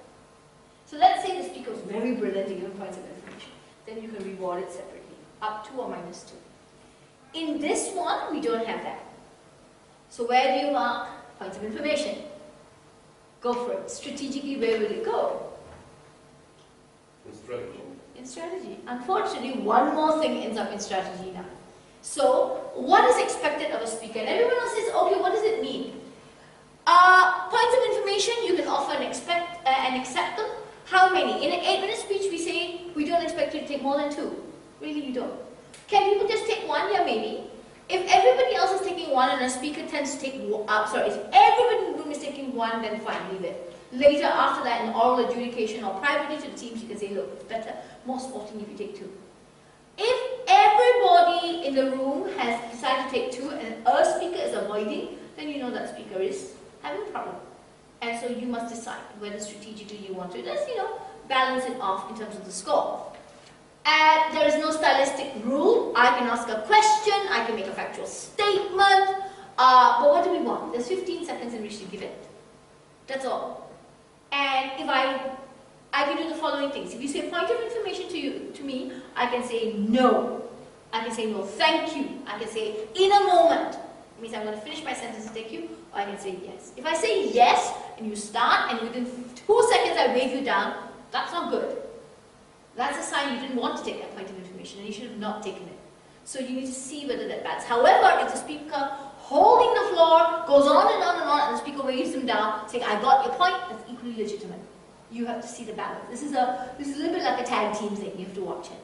Speaker 1: So let's say the speaker was very brilliant at giving points of information. Then you can reward it separately, up 2 or minus 2. In this one, we don't have that. So where do you mark points of information? Go for it. Strategically, where will it go?
Speaker 4: In strategy.
Speaker 1: In strategy. Unfortunately, one more thing ends up in strategy now. So, what is expected of a speaker? And everyone else says, okay, what does it mean? Points of information, you can offer and accept them. How many? In an 8-minute speech, we say, we don't expect you to take more than 2. Really, you don't. Can people just take 1? Yeah, maybe. If everybody else is taking 1 and a speaker tends to take, if everybody in the room is taking 1, then fine, leave it. Later, after that, in oral adjudication or privately to the teams, you can say, look, it's better, more sporting if you take 2. If everybody in the room has decided to take 2 and a speaker is avoiding, then you know that speaker is having a problem. And so you must decide whether strategically you want to just, balance it off in terms of the score. And there is no stylistic rule. I can ask a question, I can make a factual statement, but what do we want? There's 15 seconds in which to give it. That's all. And if I can do the following things. If you say point of information to me, I can say no. I can say no, thank you. I can say in a moment. It means I'm going to finish my sentence and take you, or I can say yes. If I say yes, and you start, and within 2 seconds I wave you down, that's not good. That's a sign you didn't want to take that point of information, and you should have not taken it. So you need to see whether that balanced. However, if the speaker holding the floor goes on and on and on, and the speaker waves him down, saying, I got your point, that's equally legitimate. You have to see the balance. This is a little bit like a tag team thing, you have to watch it.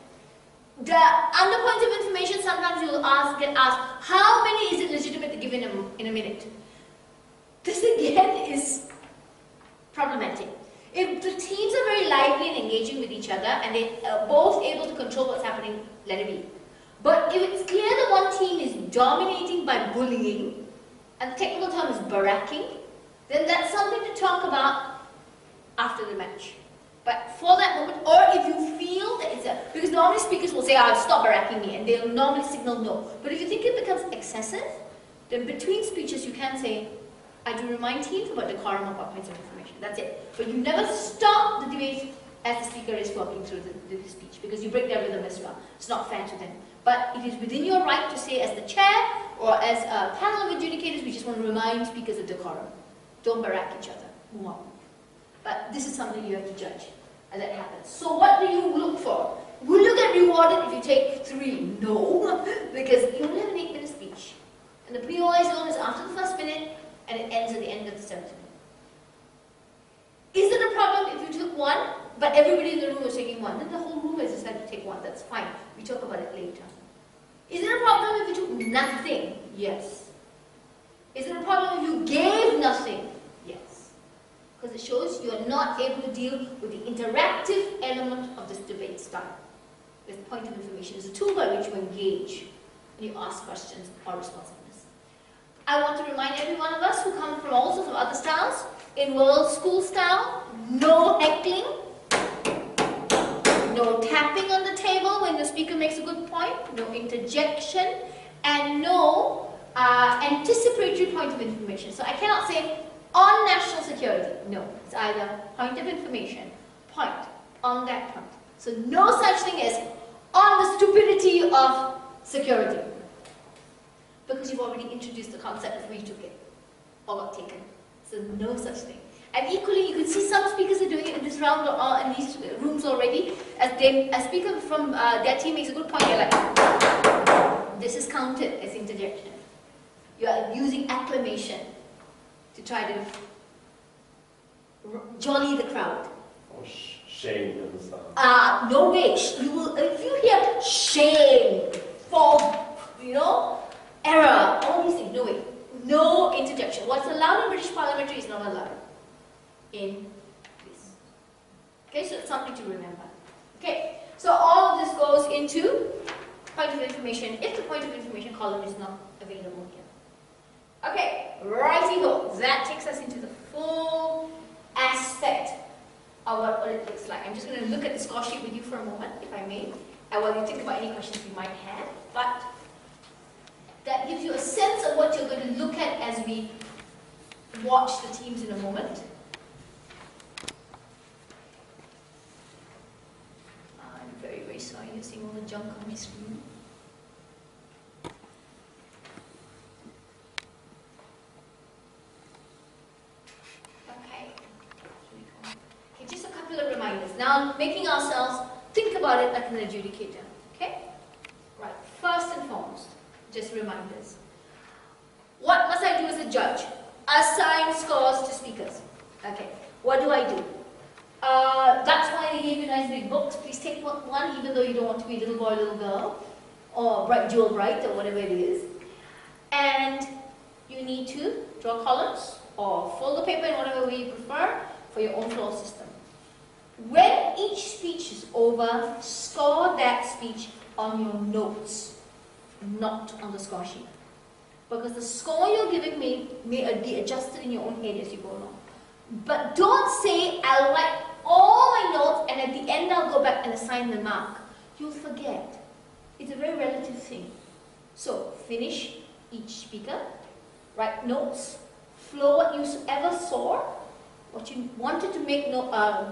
Speaker 1: The under points of information, sometimes you will get asked, how many is it legitimate to give in a minute? This again is problematic. If the teams are very lively and engaging with each other and they are both able to control what's happening, let it be. But if it's clear that one team is dominating by bullying, and the technical term is barracking, then that's something to talk about after the match. But for that moment, or if you feel that it's because normally speakers will say, stop barracking me, and they'll normally signal no. But if you think it becomes excessive, then between speeches you can say, I do remind teams about decorum about points of information. That's it. But you never stop the debate as the speaker is working through the speech, because you break their rhythm as well. It's not fair to them. But it is within your right to say, as the chair or as a panel of adjudicators, we just want to remind speakers of decorum. Don't barrack each other. Move on. But this is something you have to judge as that happens. So what do you look for? Will you get rewarded if you take 3? No, because you only have an 8-minute speech. And the pre-OI zone is after the first minute, and it ends at the end of the 7th minute. Is it a problem if you took 1, but everybody in the room was taking 1? Then the whole room has decided to take 1. That's fine. We talk about it later. Is it a problem if you took nothing? Yes. Is it a problem if you gave nothing? Yes. Because it shows you are not able to deal with the interactive element of this debate style. This point of information is a tool by which you engage and you ask questions or responsiveness. I want to remind every one of us who come from all sorts of other styles, in world school style, no heckling, no tapping on the table when the speaker makes a good point, no interjection, and no anticipatory point of information. So I cannot say on national security. No, it's either point of information, point on that point. So no such thing as on the stupidity of security, because you've already introduced the concept before you took it or got taken. So no such thing. And equally, you can see some speakers are doing it in this round or in these rooms already. As a speaker from their team makes a good point, you're like, this is counted as interjection. You are using acclamation to try to jolly the crowd.
Speaker 4: Or shame and stuff.
Speaker 1: No way. You will, if you hear shame, fall, error, all these things, no way. No interjection. What's allowed in British parliamentary is not allowed in this. Okay, so it's something to remember. Okay, so all of this goes into point of information if the point of information column is not available here. Okay, righty-ho. That takes us into the full aspect of what it looks like. I'm just going to look at the score sheet with you for a moment, if I may, and while you think about any questions you might have. But that gives you a sense of what you're going to look at as we watch the teams in a moment. I'm very, very sorry you're seeing all the junk on my screen. Okay, just a couple of reminders. Now, making ourselves think about it like an adjudicator. Okay? Right, first and foremost, just reminders. What must I do as a judge? Assign scores to speakers. Okay, what do I do? That's why they gave you nice big books. Please take one, even though you don't want to be little boy, little girl, or bright, jewel bright, or whatever it is. And you need to draw columns, or fold the paper in whatever way you prefer for your own floor system. When each speech is over, score that speech on your notes, not on the score sheet. Because the score you're giving may be adjusted in your own head as you go along. But don't say, I'll write all my notes and at the end I'll go back and assign the mark. You'll forget. It's a very relative thing. So, finish each speaker, write notes, flow what you ever saw, what you wanted to make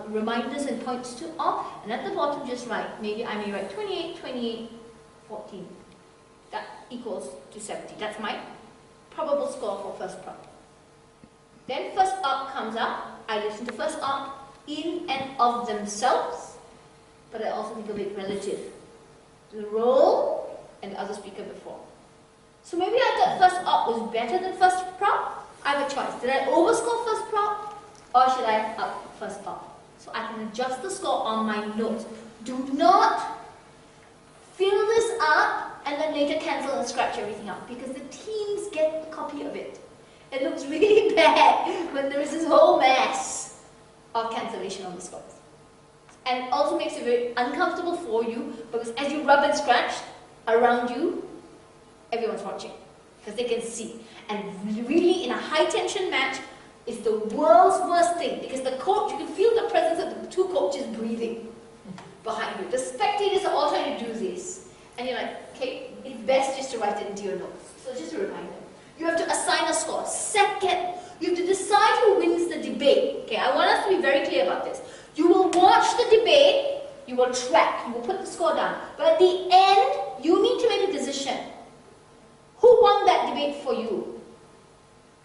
Speaker 1: reminders and points to of, and at the bottom just write, maybe I may write 28, 28, 14. That equals to 70. That's my probable score for first prop. Then first up comes up. I listen to first up in and of themselves, but I also think of it relative to the role and the other speaker before. So maybe I thought first up was better than first prop. I have a choice. Did I overscore first prop, or should I up first up? So I can adjust the score on my notes. Do not fill this up and then later cancel and scratch everything out, because the teams get a copy of it. It looks really bad when there is this whole mess. of cancellation on the scores. And it also makes it very uncomfortable for you because as you rub and scratch around you, everyone's watching because they can see. And really, in a high-tension match, it's the world's worst thing because the coach, you can feel the presence of the two coaches breathing behind you. The spectators are all trying to do this. And you're like, okay, it's best just to write it into your notes. So just a reminder. You have to assign a score. Second, you have to decide who wins the debate. Okay, I want us to be very clear about this. You will watch the debate, you will track, you will put the score down. But at the end, you need to make a decision. Who won that debate for you?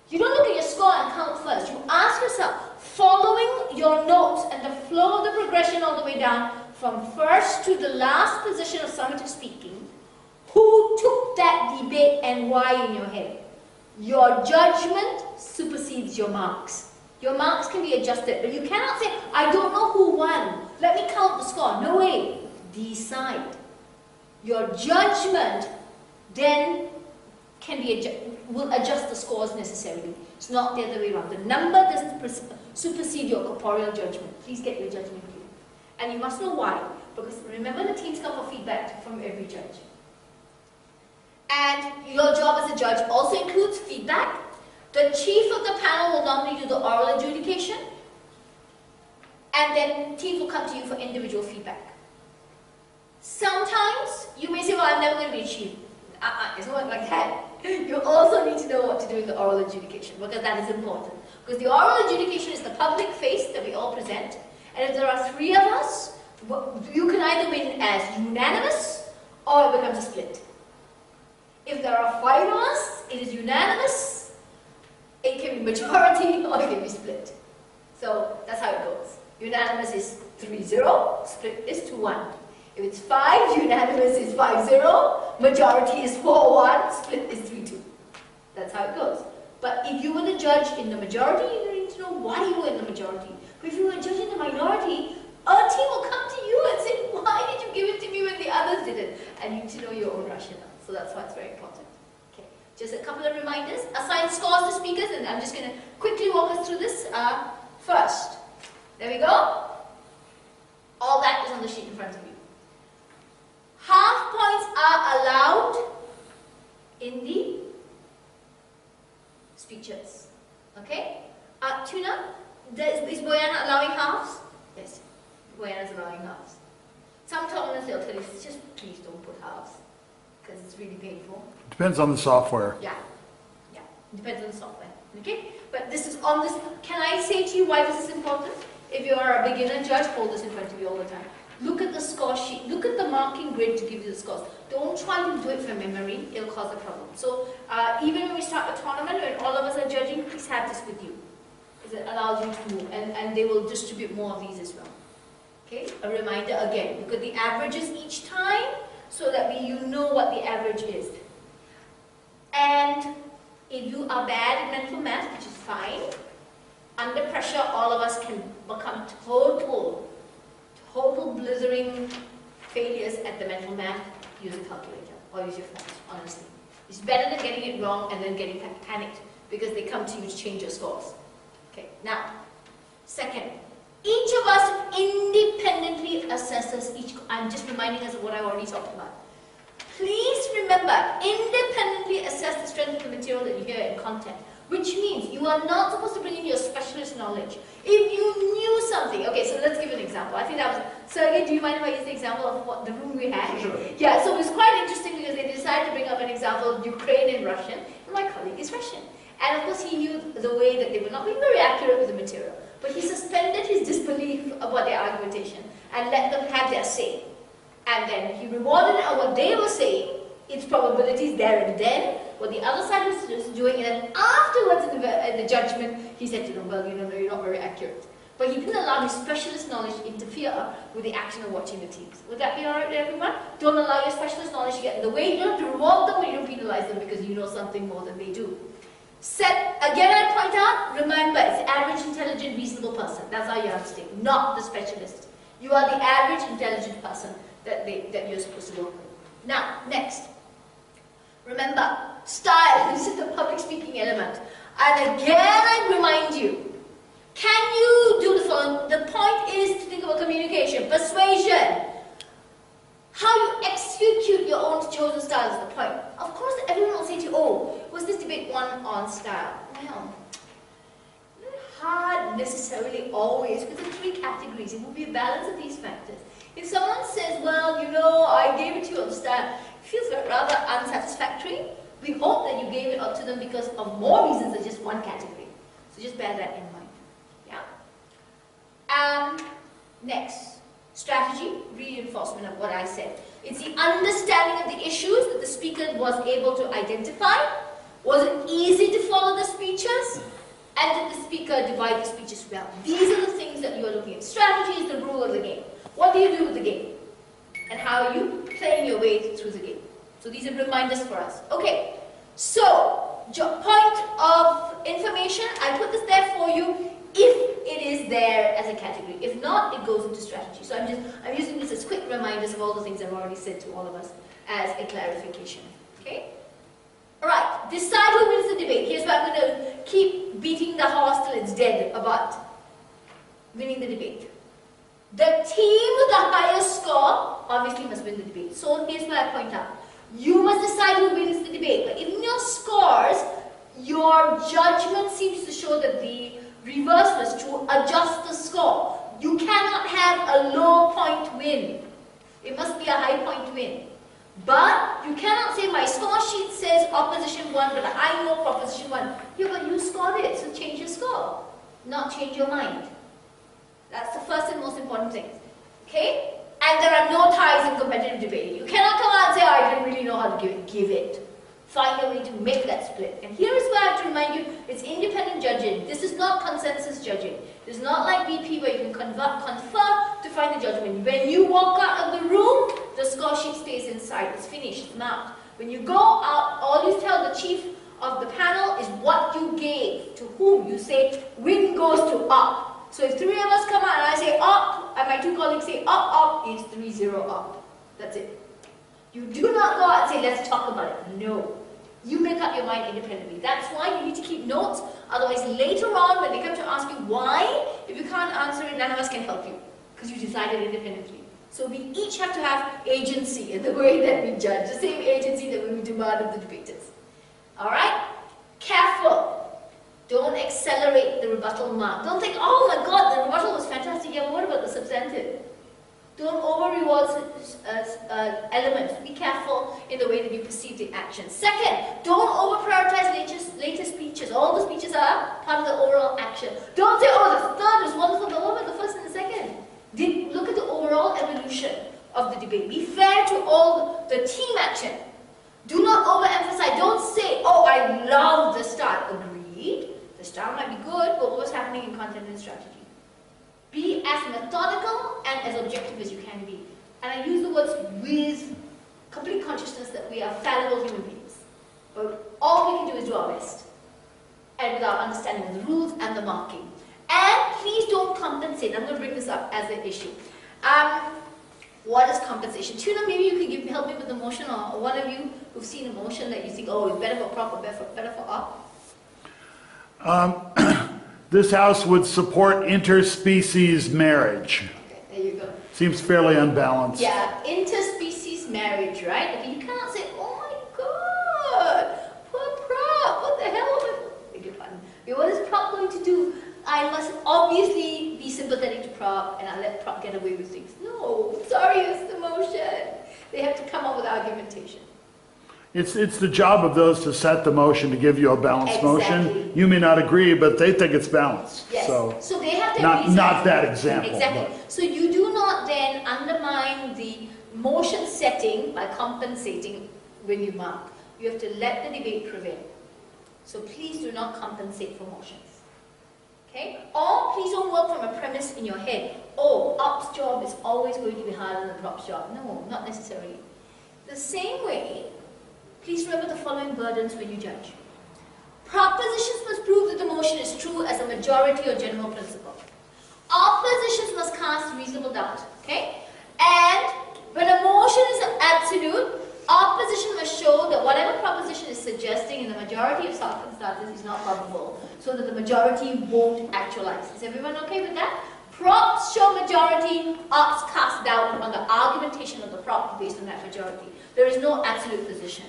Speaker 1: You don't look at your score and count first. You ask yourself, following your notes and the flow of the progression all the way down, from first to the last position of summative speaking, who took that debate and why in your head? Your judgment supersedes your marks. Your marks can be adjusted, but you cannot say, I don't know who won. Let me count the score. No way. Decide. Your judgment then can be will adjust the scores necessarily. It's not the other way around. The number doesn't supersede your corporeal judgment. Please get your judgment clear. And you must know why. Because remember, the teams come for feedback from every judge. And your job as a judge also includes feedback. The chief of the panel will normally do the oral adjudication. And then teams will come to you for individual feedback. Sometimes you may say, well, I'm never going to be chief. It's not like that. You also need to know what to do in the oral adjudication because that is important. Because the oral adjudication is the public face that we all present. And if there are three of us, you can either win as unanimous or it becomes a split. If there are five of us, it is unanimous, it can be majority, or it can be split. So that's how it goes. Unanimous is 3-0, split is 2-1. If it's 5, unanimous is 5-0, majority is 4-1, split is 3-2. That's how it goes. But if you were the judge in the majority, you need to know why you were in the majority. But if you were a judge in the minority, a team will come to you and say, why did you give it to me when the others didn't? And you need to know your own rationale. So that's why it's very important. Okay, just a couple of reminders. Assign scores to speakers, and I'm just going to quickly walk us through this first. There we go. All that is on the sheet in front of you. Half points are allowed in the speeches. Okay? Tuna, is Boyana allowing halves? Yes, Boyana is allowing halves. Some tournaments they'll tell you, just please don't put halves, because it's really painful.
Speaker 3: Depends on the software.
Speaker 1: Yeah, depends on the software. Okay? But this is on this. Can I say to you why this is important? If you are a beginner judge, hold this in front of you all the time. Look at the score sheet. Look at the marking grid to give you the scores. Don't try to do it from memory. It'll cause a problem. So even when we start a tournament, when all of us are judging, please have this with you. Because it allows you to move. And they will distribute more of these as well. Okay? A reminder again. Look at the averages each time so that you know what the average is. And if you are bad at mental math, which is fine, under pressure, all of us can become total blithering failures at the mental math. Use a calculator or use your phones, honestly. It's better than getting it wrong and then getting panicked because they come to you to change your scores. Okay, now, second, each of us independently assesses each. I'm just reminding us of what I already talked about. Please remember, independently assess the strength of the material that you hear in content. Which means you are not supposed to bring in your specialist knowledge. If you knew something, okay, so let's give an example. I think that was, Sergey, do you mind if I use the example of what the room we had?
Speaker 4: Sure.
Speaker 1: Yeah, so it was quite interesting because they decided to bring up an example of Ukraine and Russian, and my colleague is Russian. And of course he knew the way that they were not being very accurate with the material. But he suspended his disbelief about their argumentation and let them have their say. And then he rewarded it on what they were saying, its probabilities there and then, what the other side was just doing, and then afterwards in the judgment, he said to them, well, no, you're not very accurate. But he didn't allow his specialist knowledge to interfere with the action of watching the teams. Would that be alright with everyone? Don't allow your specialist knowledge to get in the way. You don't have to reward them, but you don't penalize them because you know something more than they do. Again, I point out, remember, it's the average intelligent, reasonable person. That's how you have to stay, not the specialist. You are the average intelligent person that you're supposed to work with. Now, next. Remember, style, this is the public speaking element. And again, I remind you, Can you do the following? The point is to think about communication, persuasion. How you execute your own chosen style is the point. Of course, everyone will say to you, oh, was this debate won on style? Well, not hard necessarily always, because there are three categories. It will be a balance of these factors. If someone says, well, you know, I gave it to you on style, it feels rather unsatisfactory. We hope that you gave it up to them because of more reasons than just one category. So just bear that in mind. Yeah. Next, strategy, reinforcement of what I said. It's the understanding of the issues that the speaker was able to identify. Was it easy to follow the speeches? And did the speaker divide the speeches well? These are the things that you are looking at. Strategy is the rule of the game. What do you do with the game? And how are you playing your way through the game? So these are reminders for us. Okay, so point of information, I put this there for you if it is there as a category. If not, it goes into strategy. So I'm using this as quick reminders of all the things I've already said to all of us as a clarification. Okay? Alright, decide who wins the debate. Here's where I'm going to keep beating the horse till it's dead about winning the debate. The team with the highest score obviously must win the debate. So here's where I point out. You must decide who wins the debate. But in your scores, your judgment seems to show that the reverse was true. Adjust the score. You cannot have a low point win. It must be a high point win. But you cannot say my score sheet says opposition won, but I know proposition won. Yeah, but you scored it, so change your score. Not change your mind. That's the first and most important thing. Okay? And there are no ties in competitive debating. You cannot come out and say, oh, I didn't really know how to give it. Give it. Find a way to make that split. And here is where I have to remind you, it's independent judging. This is not consensus judging. It's not like BP where you can confer to find the judgment. When you walk out of the room, the score sheet stays inside. It's finished. It's marked. When you go out, all you tell the chief of the panel is what you gave to whom. You say, win goes to up. So if three of us come out and I say up, and my two colleagues say up, it's 3-0 up. That's it. You do not go out and say, let's talk about it. No. You make up your mind independently. That's why you need to keep notes. Otherwise, later on, when they come to ask you why, if you can't answer it, none of us can help you. Because you decided independently. So we each have to have agency in the way that we judge. The same agency that we demand of the debaters. Alright? Careful. Don't accelerate the rebuttal mark. Don't think, oh my god, the rebuttal was fantastic. Yeah, but what about the substantive? Don't over-reward elements. Be careful in the way that you perceive the action. Second, don't over-prioritize later speeches. All the speeches are part of the overall action. Don't say, oh, the third was wonderful, but what about the first and the second? Look at the overall evolution of the debate. Be fair to all the team action. Do not overemphasize. Don't say, oh, I love the start. Agreed. The style might be good, but what's happening in content and strategy? Be as methodical and as objective as you can be. And I use the words with complete consciousness that we are fallible human beings. But all we can do is do our best. And with our understanding of the rules and the marking. And please don't compensate. I'm going to bring this up as an issue. What is compensation? Tuna, maybe you can help me with the motion, or one of you who've seen a motion that you think, oh, it's better for prop or better for op?
Speaker 3: This house would support interspecies marriage.
Speaker 1: Okay, there you go.
Speaker 3: Seems fairly unbalanced.
Speaker 1: Yeah, interspecies marriage, right? Okay, you cannot say, oh my god, poor prop, what the hell? Beg your pardon. What is prop going to do? I must obviously be sympathetic to prop and I'll let prop get away with things. No, sorry, it's the motion. They have to come up with argumentation.
Speaker 3: It's the job of those to set the motion to give you a balanced motion. You may not agree, but they think it's balanced.
Speaker 1: Yes. So they have to
Speaker 3: not that example.
Speaker 1: Exactly.
Speaker 3: But.
Speaker 1: So you do not then undermine the motion setting by compensating when you mark. You have to let the debate prevail. So please do not compensate for motions. Okay? Or please don't work from a premise in your head. Oh, op's job is always going to be harder than prop's job. No, not necessarily. The same way, please remember the following burdens when you judge. Propositions must prove that the motion is true as a majority or general principle. Oppositions must cast reasonable doubt. Okay? And when a motion is absolute, Opposition must show that whatever proposition is suggesting in the majority of circumstances is not probable, so that the majority won't actualize. Is everyone okay with that? Props show majority, ops cast doubt on the argumentation of the prop based on that majority. There is no absolute position.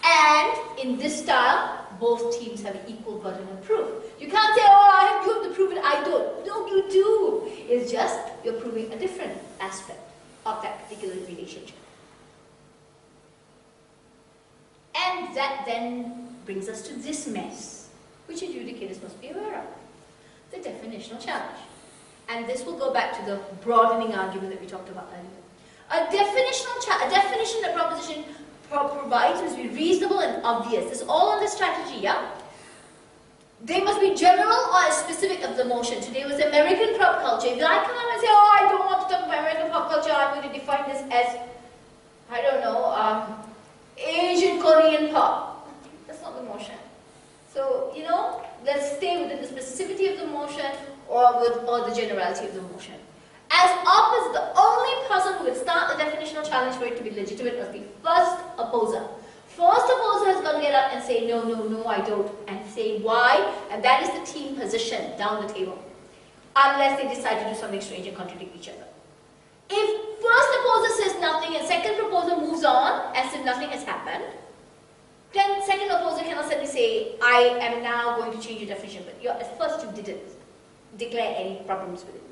Speaker 1: And in this style, both teams have equal burden of proof. You can't say, oh, you have to prove it, I don't. No, you do. It's just you're proving a different aspect of that particular relationship. And that then brings us to this mess, which adjudicators must be aware of. The definitional challenge. And this will go back to the broadening argument that we talked about earlier. A definition that proposition provides must be reasonable and obvious. This is all on the strategy, yeah? They must be general or specific of the motion. Today was American pop culture. If I come out and say, oh, I don't want to talk about American pop culture, I'm going to define this as, I don't know, Asian Korean pop. That's not the motion. So, you know, let's stay within the specificity of the motion or the generality of the motion. As opposite, the only person who would start the definitional challenge for it to be legitimate must be first opposer. First opposer is going to get up and say, no, no, no, I don't, and say why, and that is the team position down the table, unless they decide to do something strange and contradict each other. If first opposer says nothing and second proposer moves on as if nothing has happened, then second opposer cannot suddenly say, I am now going to change your definition, but at first you didn't declare any problems with it.